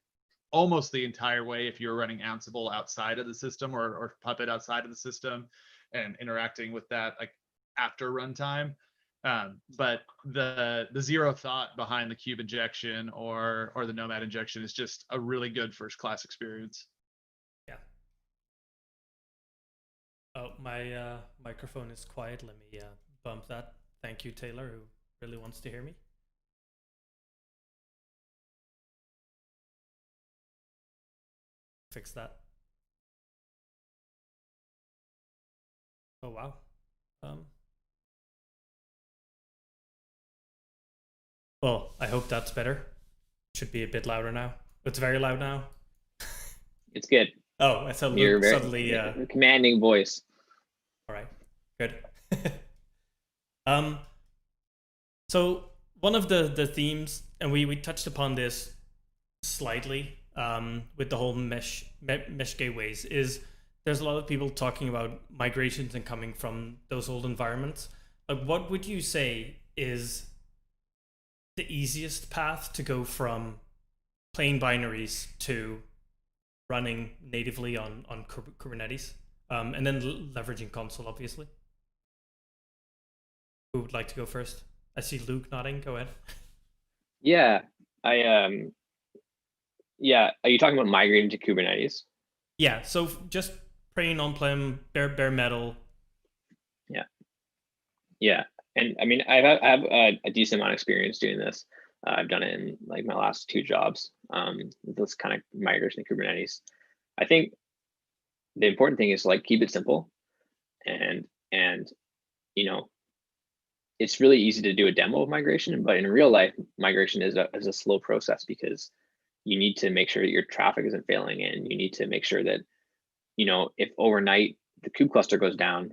almost the entire way if you're running Ansible outside of the system, or Puppet outside of the system, and interacting with that like after runtime. But the zero thought behind the kube injection or the Nomad injection is just a really good first class experience. Yeah. Oh, my microphone is quiet. Let me bump that. Thank you, Taylor, who really wants to hear me. Fix that. Oh wow. Well, I hope that's better. Should be a bit louder now. It's very loud now. It's good. Oh, I said You're very suddenly commanding voice. All right, good. So one of the themes, and we touched upon this slightly with the whole mesh gateways, is there's a lot of people talking about migrations and coming from those old environments. Like, what would you say is the easiest path to go from plain binaries to running natively on Kubernetes, and then leveraging Consul, obviously? Who would like to go first? I see Luke nodding. Go ahead. Yeah, yeah. Are you talking about migrating to Kubernetes? Yeah. So just plain on-prem, bare metal. Yeah. Yeah. And I mean, I have a decent amount of experience doing this. I've done it in like my last 2 jobs. This kind of migration to Kubernetes. I think the important thing is like keep it simple, and you know, it's really easy to do a demo of migration, but in real life, migration is a slow process, because you need to make sure that your traffic isn't failing, and you need to make sure that, you know, if overnight the kube cluster goes down,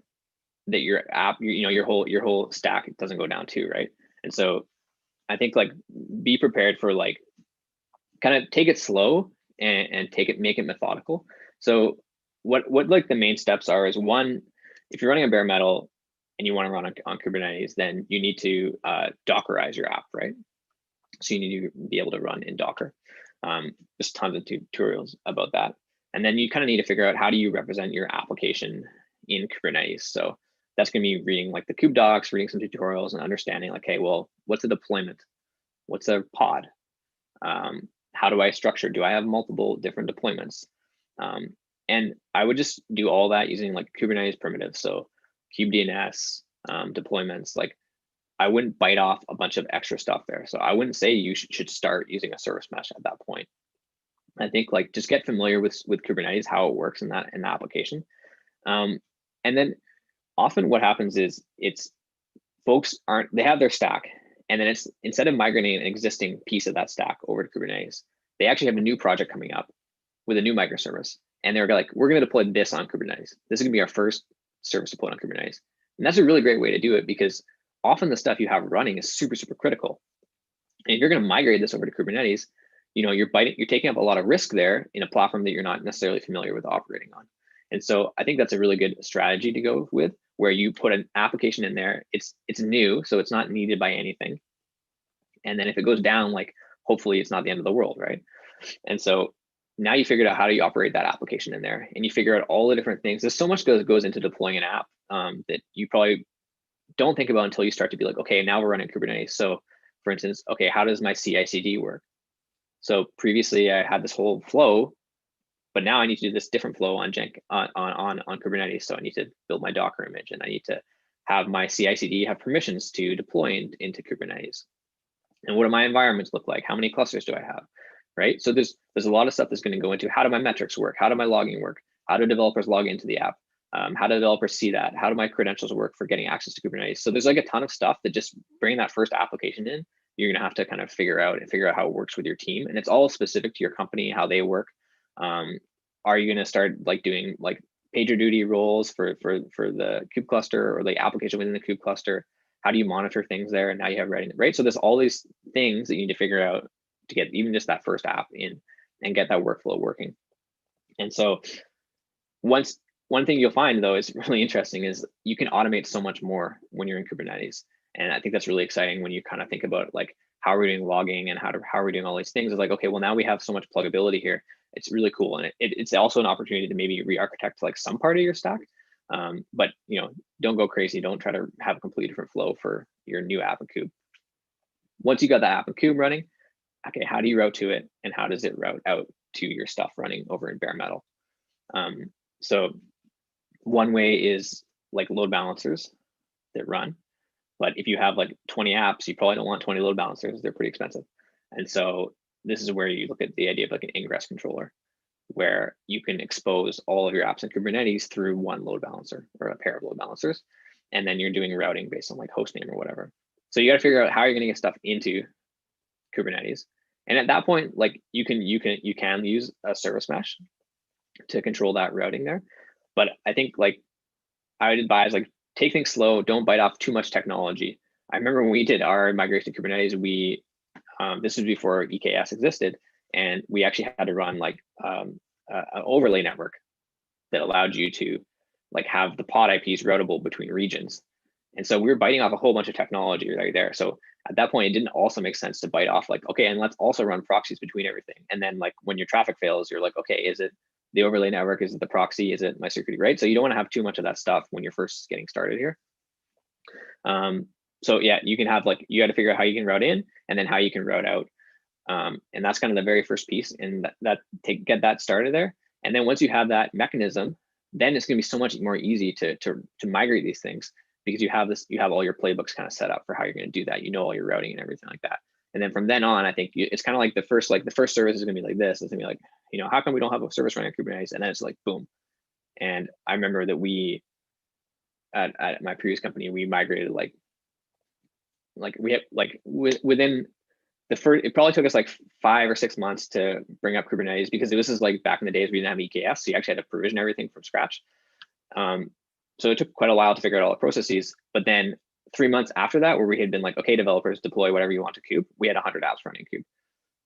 that your app, you know, your whole stack doesn't go down too, right? And so I think like be prepared for like kind of take it slow and make it methodical. So what like the main steps are is, one, if you're running a bare metal and you want to run on Kubernetes, then you need to Dockerize your app, right? So you need to be able to run in Docker. There's tons of tutorials about that. And then you kind of need to figure out, how do you represent your application in Kubernetes? So that's going to be reading like the kube docs, reading some tutorials, and understanding like, hey, well, what's a deployment? What's a pod? How do I structure? Do I have multiple different deployments? And I would just do all that using like Kubernetes primitives. So kubedns, deployments, like I wouldn't bite off a bunch of extra stuff there. So I wouldn't say you should start using a service mesh at that point. I think like just get familiar with Kubernetes, how it works in the application. And then often what happens is folks they have their stack, and then it's, instead of migrating an existing piece of that stack over to Kubernetes, they actually have a new project coming up with a new microservice. And they're like, we're going to deploy this on Kubernetes. This is going to be our first service deployed on Kubernetes. And that's a really great way to do it, because often the stuff you have running is super, super critical. And if you're going to migrate this over to Kubernetes, you know, you're taking up a lot of risk there in a platform that you're not necessarily familiar with operating on. And so I think that's a really good strategy to go with, where you put an application in there. It's new, so it's not needed by anything. And then if it goes down, like hopefully it's not the end of the world, right? And so now you figured out how do you operate that application in there, and you figure out all the different things. There's so much goes into deploying an app that you probably don't think about until you start to be like, okay, now we're running Kubernetes. So for instance, okay, how does my CI/CD work? So previously I had this whole flow, but now I need to do this different flow on Kubernetes. So I need to build my Docker image, and I need to have my CI/CD have permissions to deploy into Kubernetes. And what do my environments look like? How many clusters do I have? Right. So there's a lot of stuff that's going to go into how do my metrics work? How do my logging work? How do developers log into the app? How do developers see that? How do my credentials work for getting access to Kubernetes? So there's like a ton of stuff that just bringing that first application in, you're going to have to kind of figure out how it works with your team. And it's all specific to your company, how they work. Are you going to start like doing like PagerDuty roles for the kube cluster or the application within the kube cluster? How do you monitor things there? And now you have writing, right? So there's all these things that you need to figure out to get even just that first app in and get that workflow working. And so one thing you'll find though is really interesting is you can automate so much more when you're in Kubernetes. And I think that's really exciting when you kind of think about like how are we doing logging and how are we doing all these things. It's like, okay, well now we have so much pluggability here. It's really cool. And it's also an opportunity to maybe re-architect like some part of your stack. But don't go crazy. Don't try to have a completely different flow for your new app in Kube. Once you got that app in Kube running, okay, how do you route to it, and how does it route out to your stuff running over in bare metal? So one way is like load balancers that run. But if you have like 20 apps, you probably don't want 20 load balancers. They're pretty expensive. And so this is where you look at the idea of like an ingress controller, where you can expose all of your apps in Kubernetes through one load balancer or a pair of load balancers. And then you're doing routing based on like host name or whatever. So you got to figure out how you're going to get stuff into Kubernetes. And at that point, like you can use a service mesh to control that routing there. But I think like I would advise like take things slow, don't bite off too much technology. I remember when we did our migration to Kubernetes, this was before EKS existed, and we actually had to run like an overlay network that allowed you to like have the pod IPs routable between regions. And so we were biting off a whole bunch of technology right there. So at that point, it didn't also make sense to bite off like, okay, and let's also run proxies between everything. And then like when your traffic fails, you're like, okay, is it the overlay network? Is it the proxy? Is it my security, right? So you don't want to have too much of that stuff when you're first getting started here. So yeah, you can have like, you got to figure out how you can route in and then how you can route out. And that's kind of the very first piece, and get that started there. And then once you have that mechanism, then it's going to be so much more easy to migrate these things, because you have all your playbooks kind of set up for how you're going to do that. You know all your routing and everything like that. And then from then on, I think it's kind of like the first service is going to be like this. It's going to be like, how come we don't have a service running on Kubernetes? And then it's like, boom. And I remember that we, at my previous company, we migrated within the first, it probably took us like 5 or 6 months to bring up Kubernetes, because this is like back in the days we didn't have EKS, so you actually had to provision everything from scratch. So it took quite a while to figure out all the processes. But then 3 months after that, where we had been like, okay, developers, deploy whatever you want to Kube, we had 100 apps running Kube.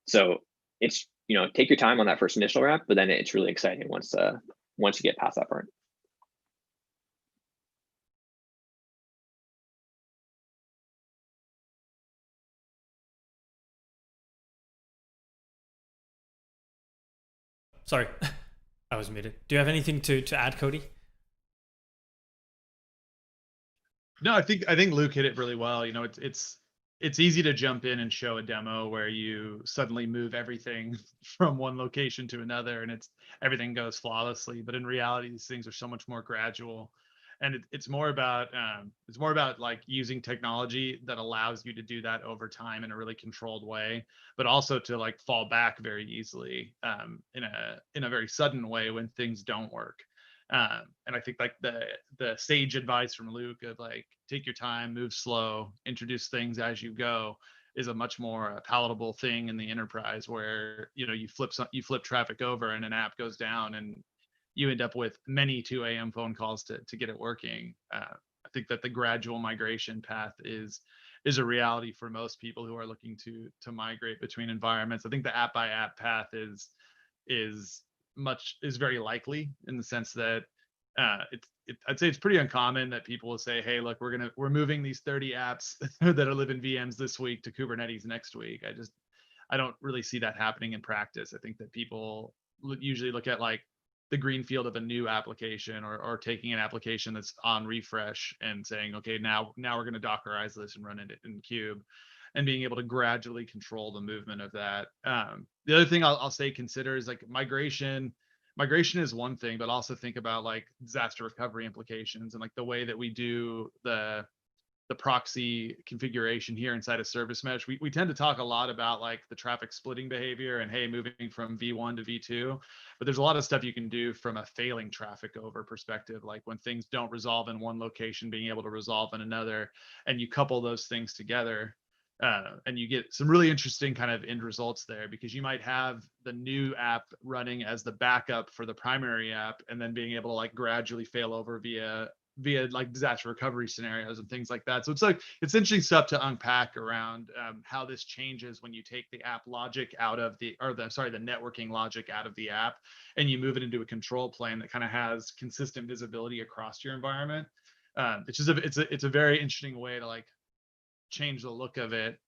So it's, take your time on that first initial ramp, but then it's really exciting once you get past that part. Sorry, I was muted. Do you have anything to add, Cody? No, I think Luke hit it really well. It's easy to jump in and show a demo where you suddenly move everything from one location to another and everything goes flawlessly. But in reality, these things are so much more gradual, and it's more about like using technology that allows you to do that over time in a really controlled way, but also to like fall back very easily in a very sudden way when things don't work. And I think like the sage advice from Luke of like, take your time, move slow, introduce things as you go, is a much more palatable thing in the enterprise, where you flip traffic over and an app goes down and you end up with many 2 a.m. phone calls to get it working. I think that the gradual migration path is a reality for most people who are looking to migrate between environments. I think the app by app path is very likely, in the sense that I'd say it's pretty uncommon that people will say, hey, look, we're moving these 30 apps that are living VMs this week to Kubernetes next week. I don't really see that happening in practice. I think that people usually look at like the green field of a new application, or taking an application that's on refresh and saying, okay, now we're going to Dockerize this and run it in Kube, and being able to gradually control the movement of that. The other thing I'll say consider is like migration. Migration is one thing, but also think about like disaster recovery implications and like the way that we do the proxy configuration here inside of service mesh. We tend to talk a lot about like the traffic splitting behavior and, hey, moving from V1 to V2, but there's a lot of stuff you can do from a failing traffic over perspective, like when things don't resolve in one location, being able to resolve in another, and you couple those things together. And you get some really interesting kind of end results there, because you might have the new app running as the backup for the primary app, and then being able to like gradually fail over via like disaster recovery scenarios and things like that. So it's interesting stuff to unpack around how this changes when you take the app logic out of the networking logic out of the app, and you move it into a control plane that kind of has consistent visibility across your environment. It's a very interesting way to like change the look of it.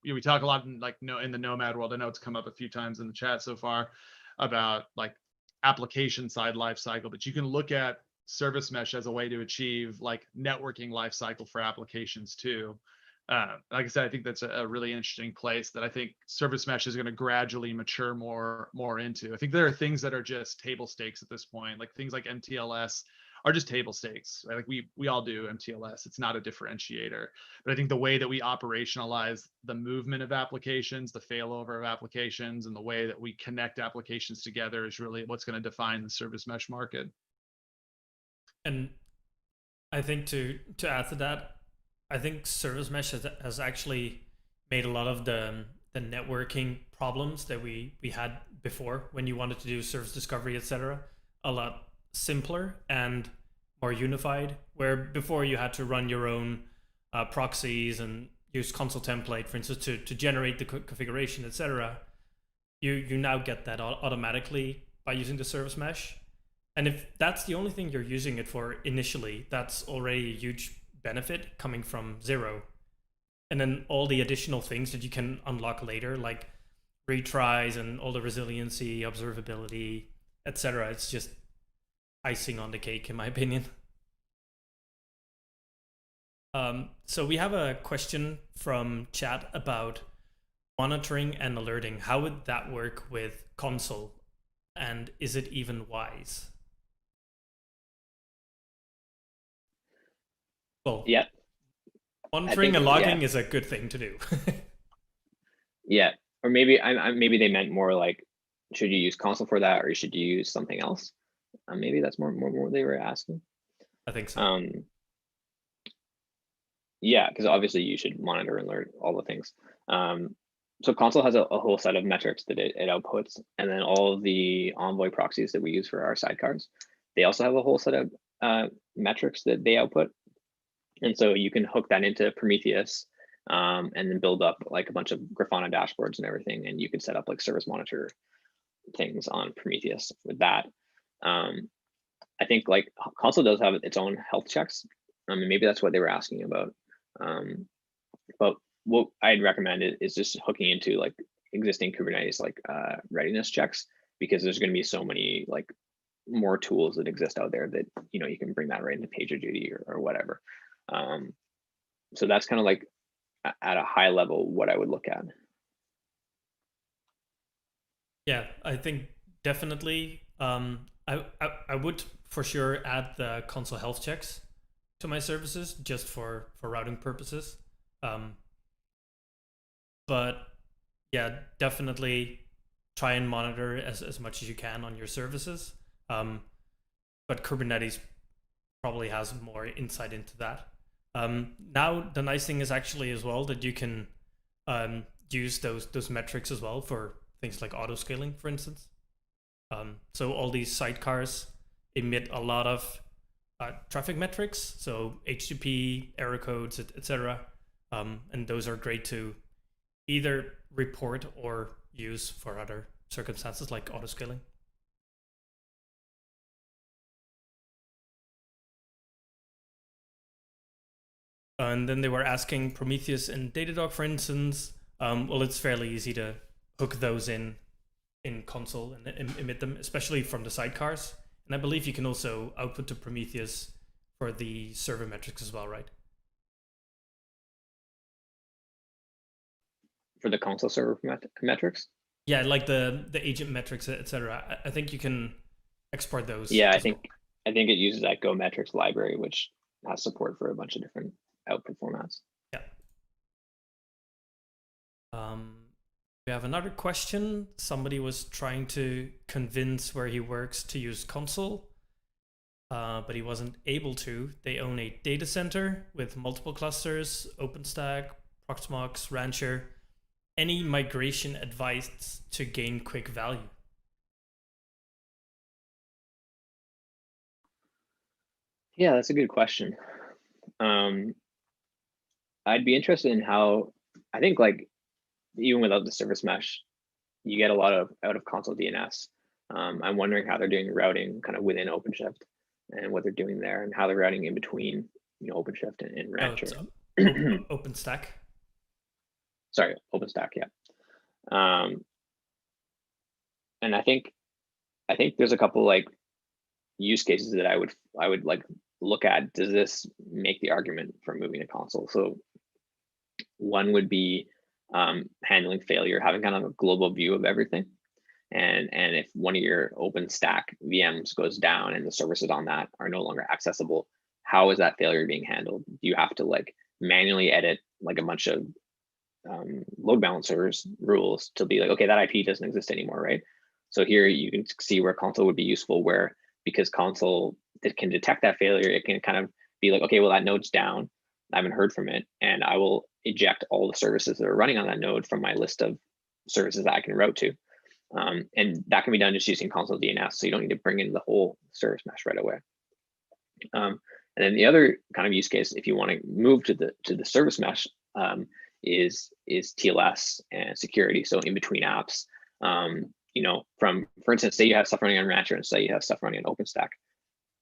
We talk a lot in the Nomad world. I know it's come up a few times in the chat so far about like application side lifecycle, but you can look at service mesh as a way to achieve like networking lifecycle for applications too. Like I said, I think that's a really interesting place that I think service mesh is going to gradually mature more into. I think there are things that are just table stakes at this point, like things like MTLS are just table stakes, right? Like we all do MTLS. It's not a differentiator. But I think the way that we operationalize the movement of applications, the failover of applications, and the way that we connect applications together is really what's going to define the service mesh market. And I think to add to that, I think service mesh has actually made a lot of the networking problems that we had before when you wanted to do service discovery, etc., a lot simpler and more unified, where before you had to run your own proxies and use Consul template, for instance, to generate the configuration, etc. You now get that automatically by using the service mesh. And if that's the only thing you're using it for initially, that's already a huge benefit coming from zero. And then all the additional things that you can unlock later, like retries and all the resiliency, observability, etc. It's just icing on the cake, in my opinion. So we have a question from chat about monitoring and alerting. How would that work with Consul? And is it even wise? Well, yeah, monitoring and logging is a good thing to do. Yeah, or maybe maybe they meant more like, should you use Consul for that, or should you use something else? Maybe that's more what they were asking. I think so. Yeah, because obviously you should monitor and alert all the things. So Consul has a whole set of metrics that it outputs, and then all of the Envoy proxies that we use for our sidecars, they also have a whole set of metrics that they output. And so you can hook that into Prometheus and then build up like a bunch of Grafana dashboards and everything, and you can set up like service monitor things on Prometheus with that. I think like Consul does have its own health checks. I mean, maybe that's what they were asking about. But what I'd recommend is just hooking into like existing Kubernetes like readiness checks, because there's going to be so many like more tools that exist out there that you can bring that right into PagerDuty or whatever. So that's kind of like at a high level what I would look at. Yeah, I think definitely. I would for sure add the Consul health checks to my services just for routing purposes. But yeah, definitely try and monitor as much as you can on your services. But Kubernetes probably has more insight into that. Now the nice thing is actually as well that you can use those metrics as well for things like auto scaling, for instance. So all these sidecars emit a lot of traffic metrics, so HTTP, error codes, etc. And those are great to either report or use for other circumstances like auto scaling. And then they were asking Prometheus and Datadog, for instance. Well, it's fairly easy to hook those in in Consul and emit them, especially from the sidecars. And I believe you can also output to Prometheus for the server metrics as well, right? For the Consul server metrics? Yeah, like the agent metrics, etc. I think you can export those. Yeah, I think it uses that Go metrics library, which has support for a bunch of different output formats. Yeah. We have another question. Somebody was trying to convince where he works to use Consul, but he wasn't able to. They own a data center with multiple clusters, OpenStack, Proxmox, Rancher. Any migration advice to gain quick value? Yeah, that's a good question. I'd be interested in how, I think like even without the service mesh, you get a lot of out of console DNS. I'm wondering how they're doing routing kind of within OpenShift and what they're doing there and how they're routing in between, OpenShift and Rancher. OpenStack. Sorry, OpenStack, yeah. And I think there's a couple like use cases that I would like look at. Does this make the argument for moving to Consul? So one would be handling failure, having kind of a global view of everything. And if one of your OpenStack VMs goes down and the services on that are no longer accessible, how is that failure being handled? Do you have to like manually edit like a bunch of load balancers rules to be like, okay, that IP doesn't exist anymore, right? So here you can see where Consul would be useful, where because Consul can detect that failure, it can kind of be like, okay, well, that node's down, I haven't heard from it, and I will eject all the services that are running on that node from my list of services that I can route to. And that can be done just using Consul DNS, so you don't need to bring in the whole service mesh right away. And then the other kind of use case, if you want to move to the service mesh, is TLS and security. So in between apps, for instance, say you have stuff running on Rancher and say you have stuff running on OpenStack.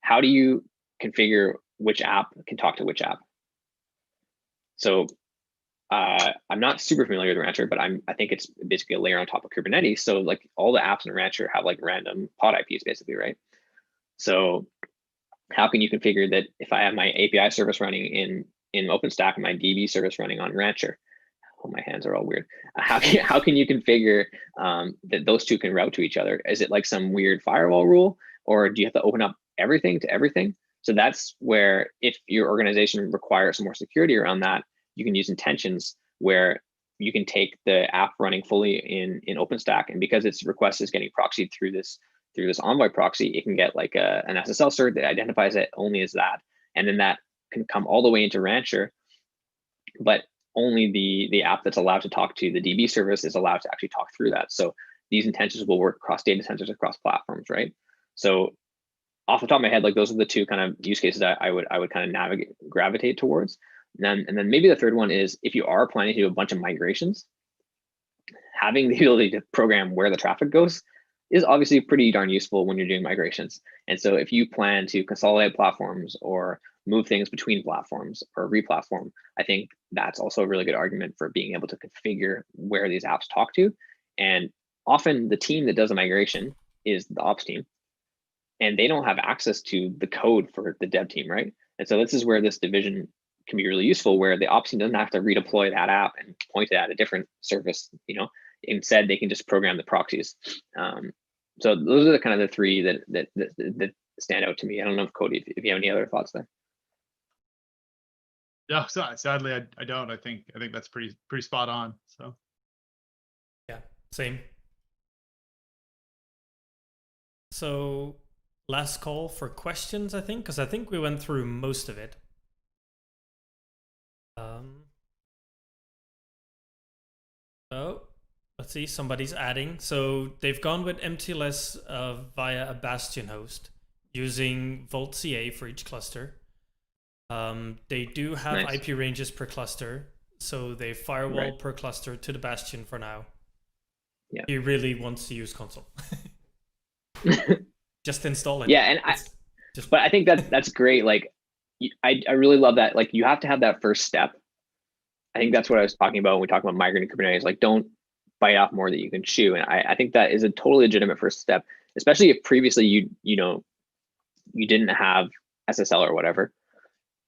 How do you configure which app can talk to which app? So I'm not super familiar with Rancher, but I think it's basically a layer on top of Kubernetes. So like all the apps in Rancher have like random pod IPs basically, right? So how can you configure that if I have my API service running in OpenStack and my DB service running on Rancher? Oh, my hands are all weird. How can you configure that those two can route to each other? Is it like some weird firewall rule, or do you have to open up everything to everything? So that's where, if your organization requires some more security around that, you can use intentions where you can take the app running fully in OpenStack, and because its request is getting proxied through this Envoy proxy, it can get like an SSL cert that identifies it only as that, and then that can come all the way into Rancher, but only the app that's allowed to talk to the DB service is allowed to actually talk through that. So these intentions will work across data centers, across platforms, right? So off the top of my head, like those are the two kind of use cases that I would kind of gravitate towards. And then maybe the third one is, if you are planning to do a bunch of migrations, having the ability to program where the traffic goes is obviously pretty darn useful when you're doing migrations. And so if you plan to consolidate platforms or move things between platforms or replatform, I think that's also a really good argument for being able to configure where these apps talk to. And often the team that does a migration is the ops team, and they don't have access to the code for the dev team, right? And so this is where this division can be really useful, where the ops team doesn't have to redeploy that app and point it at a different service. Instead they can just program the proxies. So those are the kind of the three that stand out to me. I don't know if Cody, if you have any other thoughts there. Yeah, sadly I don't. I think that's pretty spot on. So yeah, same. So last call for questions, I think, because I think we went through most of it. Oh, let's see, somebody's adding. So they've gone with MTLS via a Bastion host using Vault CA for each cluster. They do have Nice. IP ranges per cluster, so they firewall per cluster to the Bastion for now. Yeah. He really wants to use Consul. Just install it. Yeah, and but I think that's great. Like, I really love that. Like, you have to have that first step. I think that's what I was talking about when we talk about migrating Kubernetes. Like, don't bite off more that you can chew. And I think that is a totally legitimate first step, especially if previously you didn't have SSL or whatever.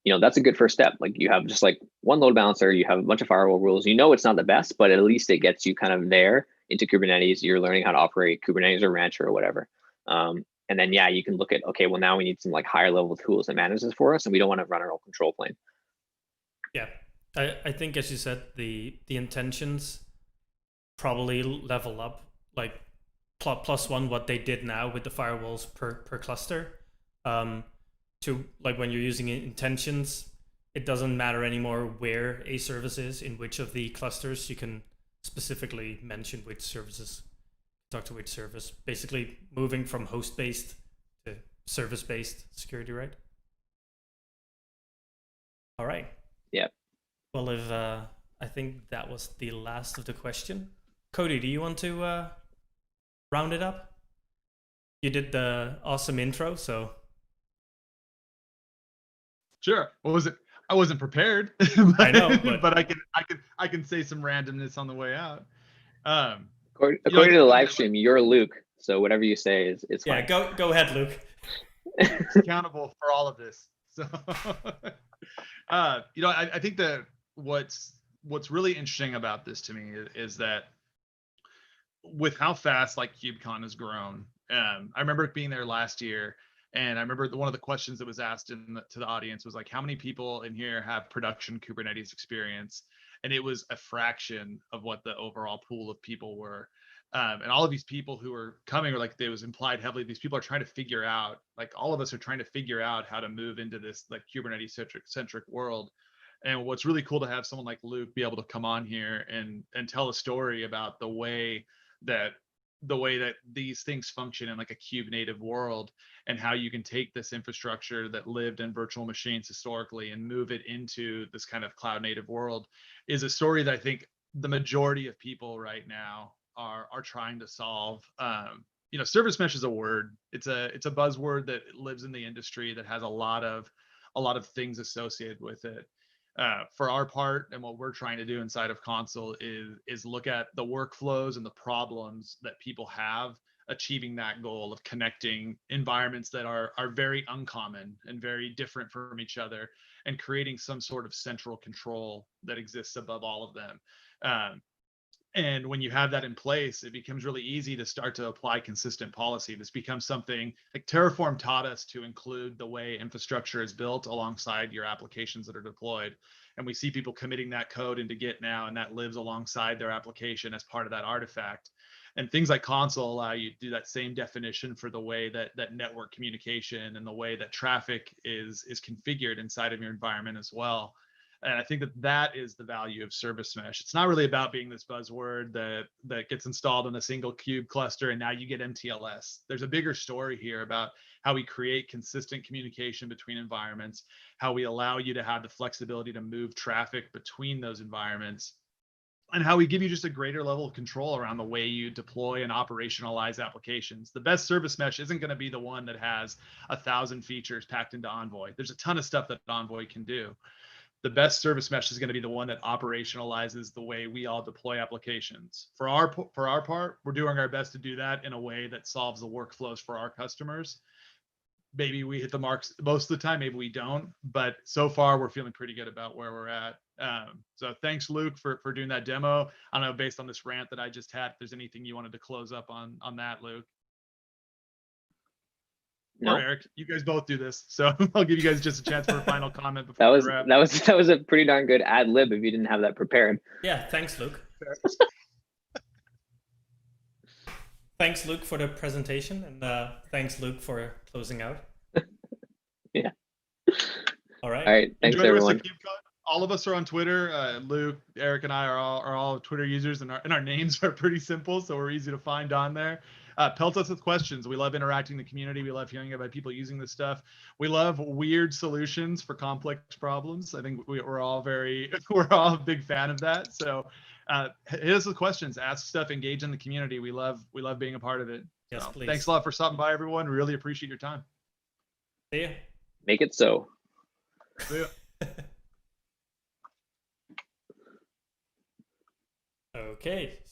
That's a good first step. Like you have just like one load balancer, you have a bunch of firewall rules. It's not the best, but at least it gets you kind of there into Kubernetes. You're learning how to operate Kubernetes or Rancher or whatever. And then, yeah, you can look at, okay, well, now we need some like higher level tools that manage this for us, and we don't want to run our own control plane. Yeah, I think, as you said, the intentions probably level up, like +1 what they did now with the firewalls per cluster. To like when you're using intentions, it doesn't matter anymore where a service is in which of the clusters. You can specifically mention which services talk to which service, basically moving from host-based to service-based security, right? All right. Yeah. Well, if I think that was the last of the question. Cody, do you want to round it up? You did the awesome intro, so. Sure. What was it? I wasn't prepared. But, I know, but I can say some randomness on the way out. According to the live stream, you're Luke, so whatever you say is fine. Yeah, go ahead, Luke. Accountable for all of this. So, I think that what's really interesting about this to me is that with how fast like KubeCon has grown, I remember being there last year. And I remember one of the questions that was asked to the audience was like, how many people in here have production Kubernetes experience? And it was a fraction of what the overall pool of people were. And all of these people who were coming, or like it was implied heavily, these people are trying to figure out, like all of us are trying to figure out how to move into this like Kubernetes centric world. And what's really cool to have someone like Luke be able to come on here and tell a story about the way that these things function in like a kube native world, and how you can take this infrastructure that lived in virtual machines historically and move it into this kind of cloud native world, is a story that I think the majority of people right now are trying to solve. Service mesh is a word. It's a buzzword that lives in the industry, that has a lot of things associated with it. For our part, and what we're trying to do inside of Consul is look at the workflows and the problems that people have achieving that goal of connecting environments that are very uncommon and very different from each other, and creating some sort of central control that exists above all of them. And when you have that in place, it becomes really easy to start to apply consistent policy. This becomes something like Terraform taught us to include the way infrastructure is built alongside your applications that are deployed. And we see people committing that code into Git now, and that lives alongside their application as part of that artifact. And things like Consul allow you to do that same definition for the way that network communication and the way that traffic is configured inside of your environment as well. And I think that is the value of service mesh. It's not really about being this buzzword that gets installed in a single kube cluster and now you get MTLS. There's a bigger story here about how we create consistent communication between environments, how we allow you to have the flexibility to move traffic between those environments, and how we give you just a greater level of control around the way you deploy and operationalize applications. The best service mesh isn't going to be the one that has 1,000 features packed into Envoy. There's a ton of stuff that Envoy can do. The best service mesh is going to be the one that operationalizes the way we all deploy applications. For our part, we're doing our best to do that in a way that solves the workflows for our customers. Maybe we hit the marks most of the time, maybe we don't, but so far we're feeling pretty good about where we're at. So thanks, Luke, for doing that demo. I don't know, based on this rant that I just had, if there's anything you wanted to close up on that, Luke. No. Or Eric, you guys both do this, so I'll give you guys just a chance for a final comment before that was a pretty darn good ad lib if you didn't have that prepared. Yeah, thanks, Luke. Thanks, Luke, for the presentation, and thanks, Luke, for closing out. Yeah. All right. All right. Thanks, Enjoy everyone. All of us are on Twitter. Luke, Eric, and I are all Twitter users, and our names are pretty simple, so we're easy to find on there. Pelt us with questions. We love interacting in the community. We love hearing about people using this stuff. We love weird solutions for complex problems. I think we're all a big fan of that. So hit us with questions, ask stuff, engage in the community. We love being a part of it. Yes, so, please. Thanks a lot for stopping by, everyone. We really appreciate your time. See ya. Make it so. See ya. Okay.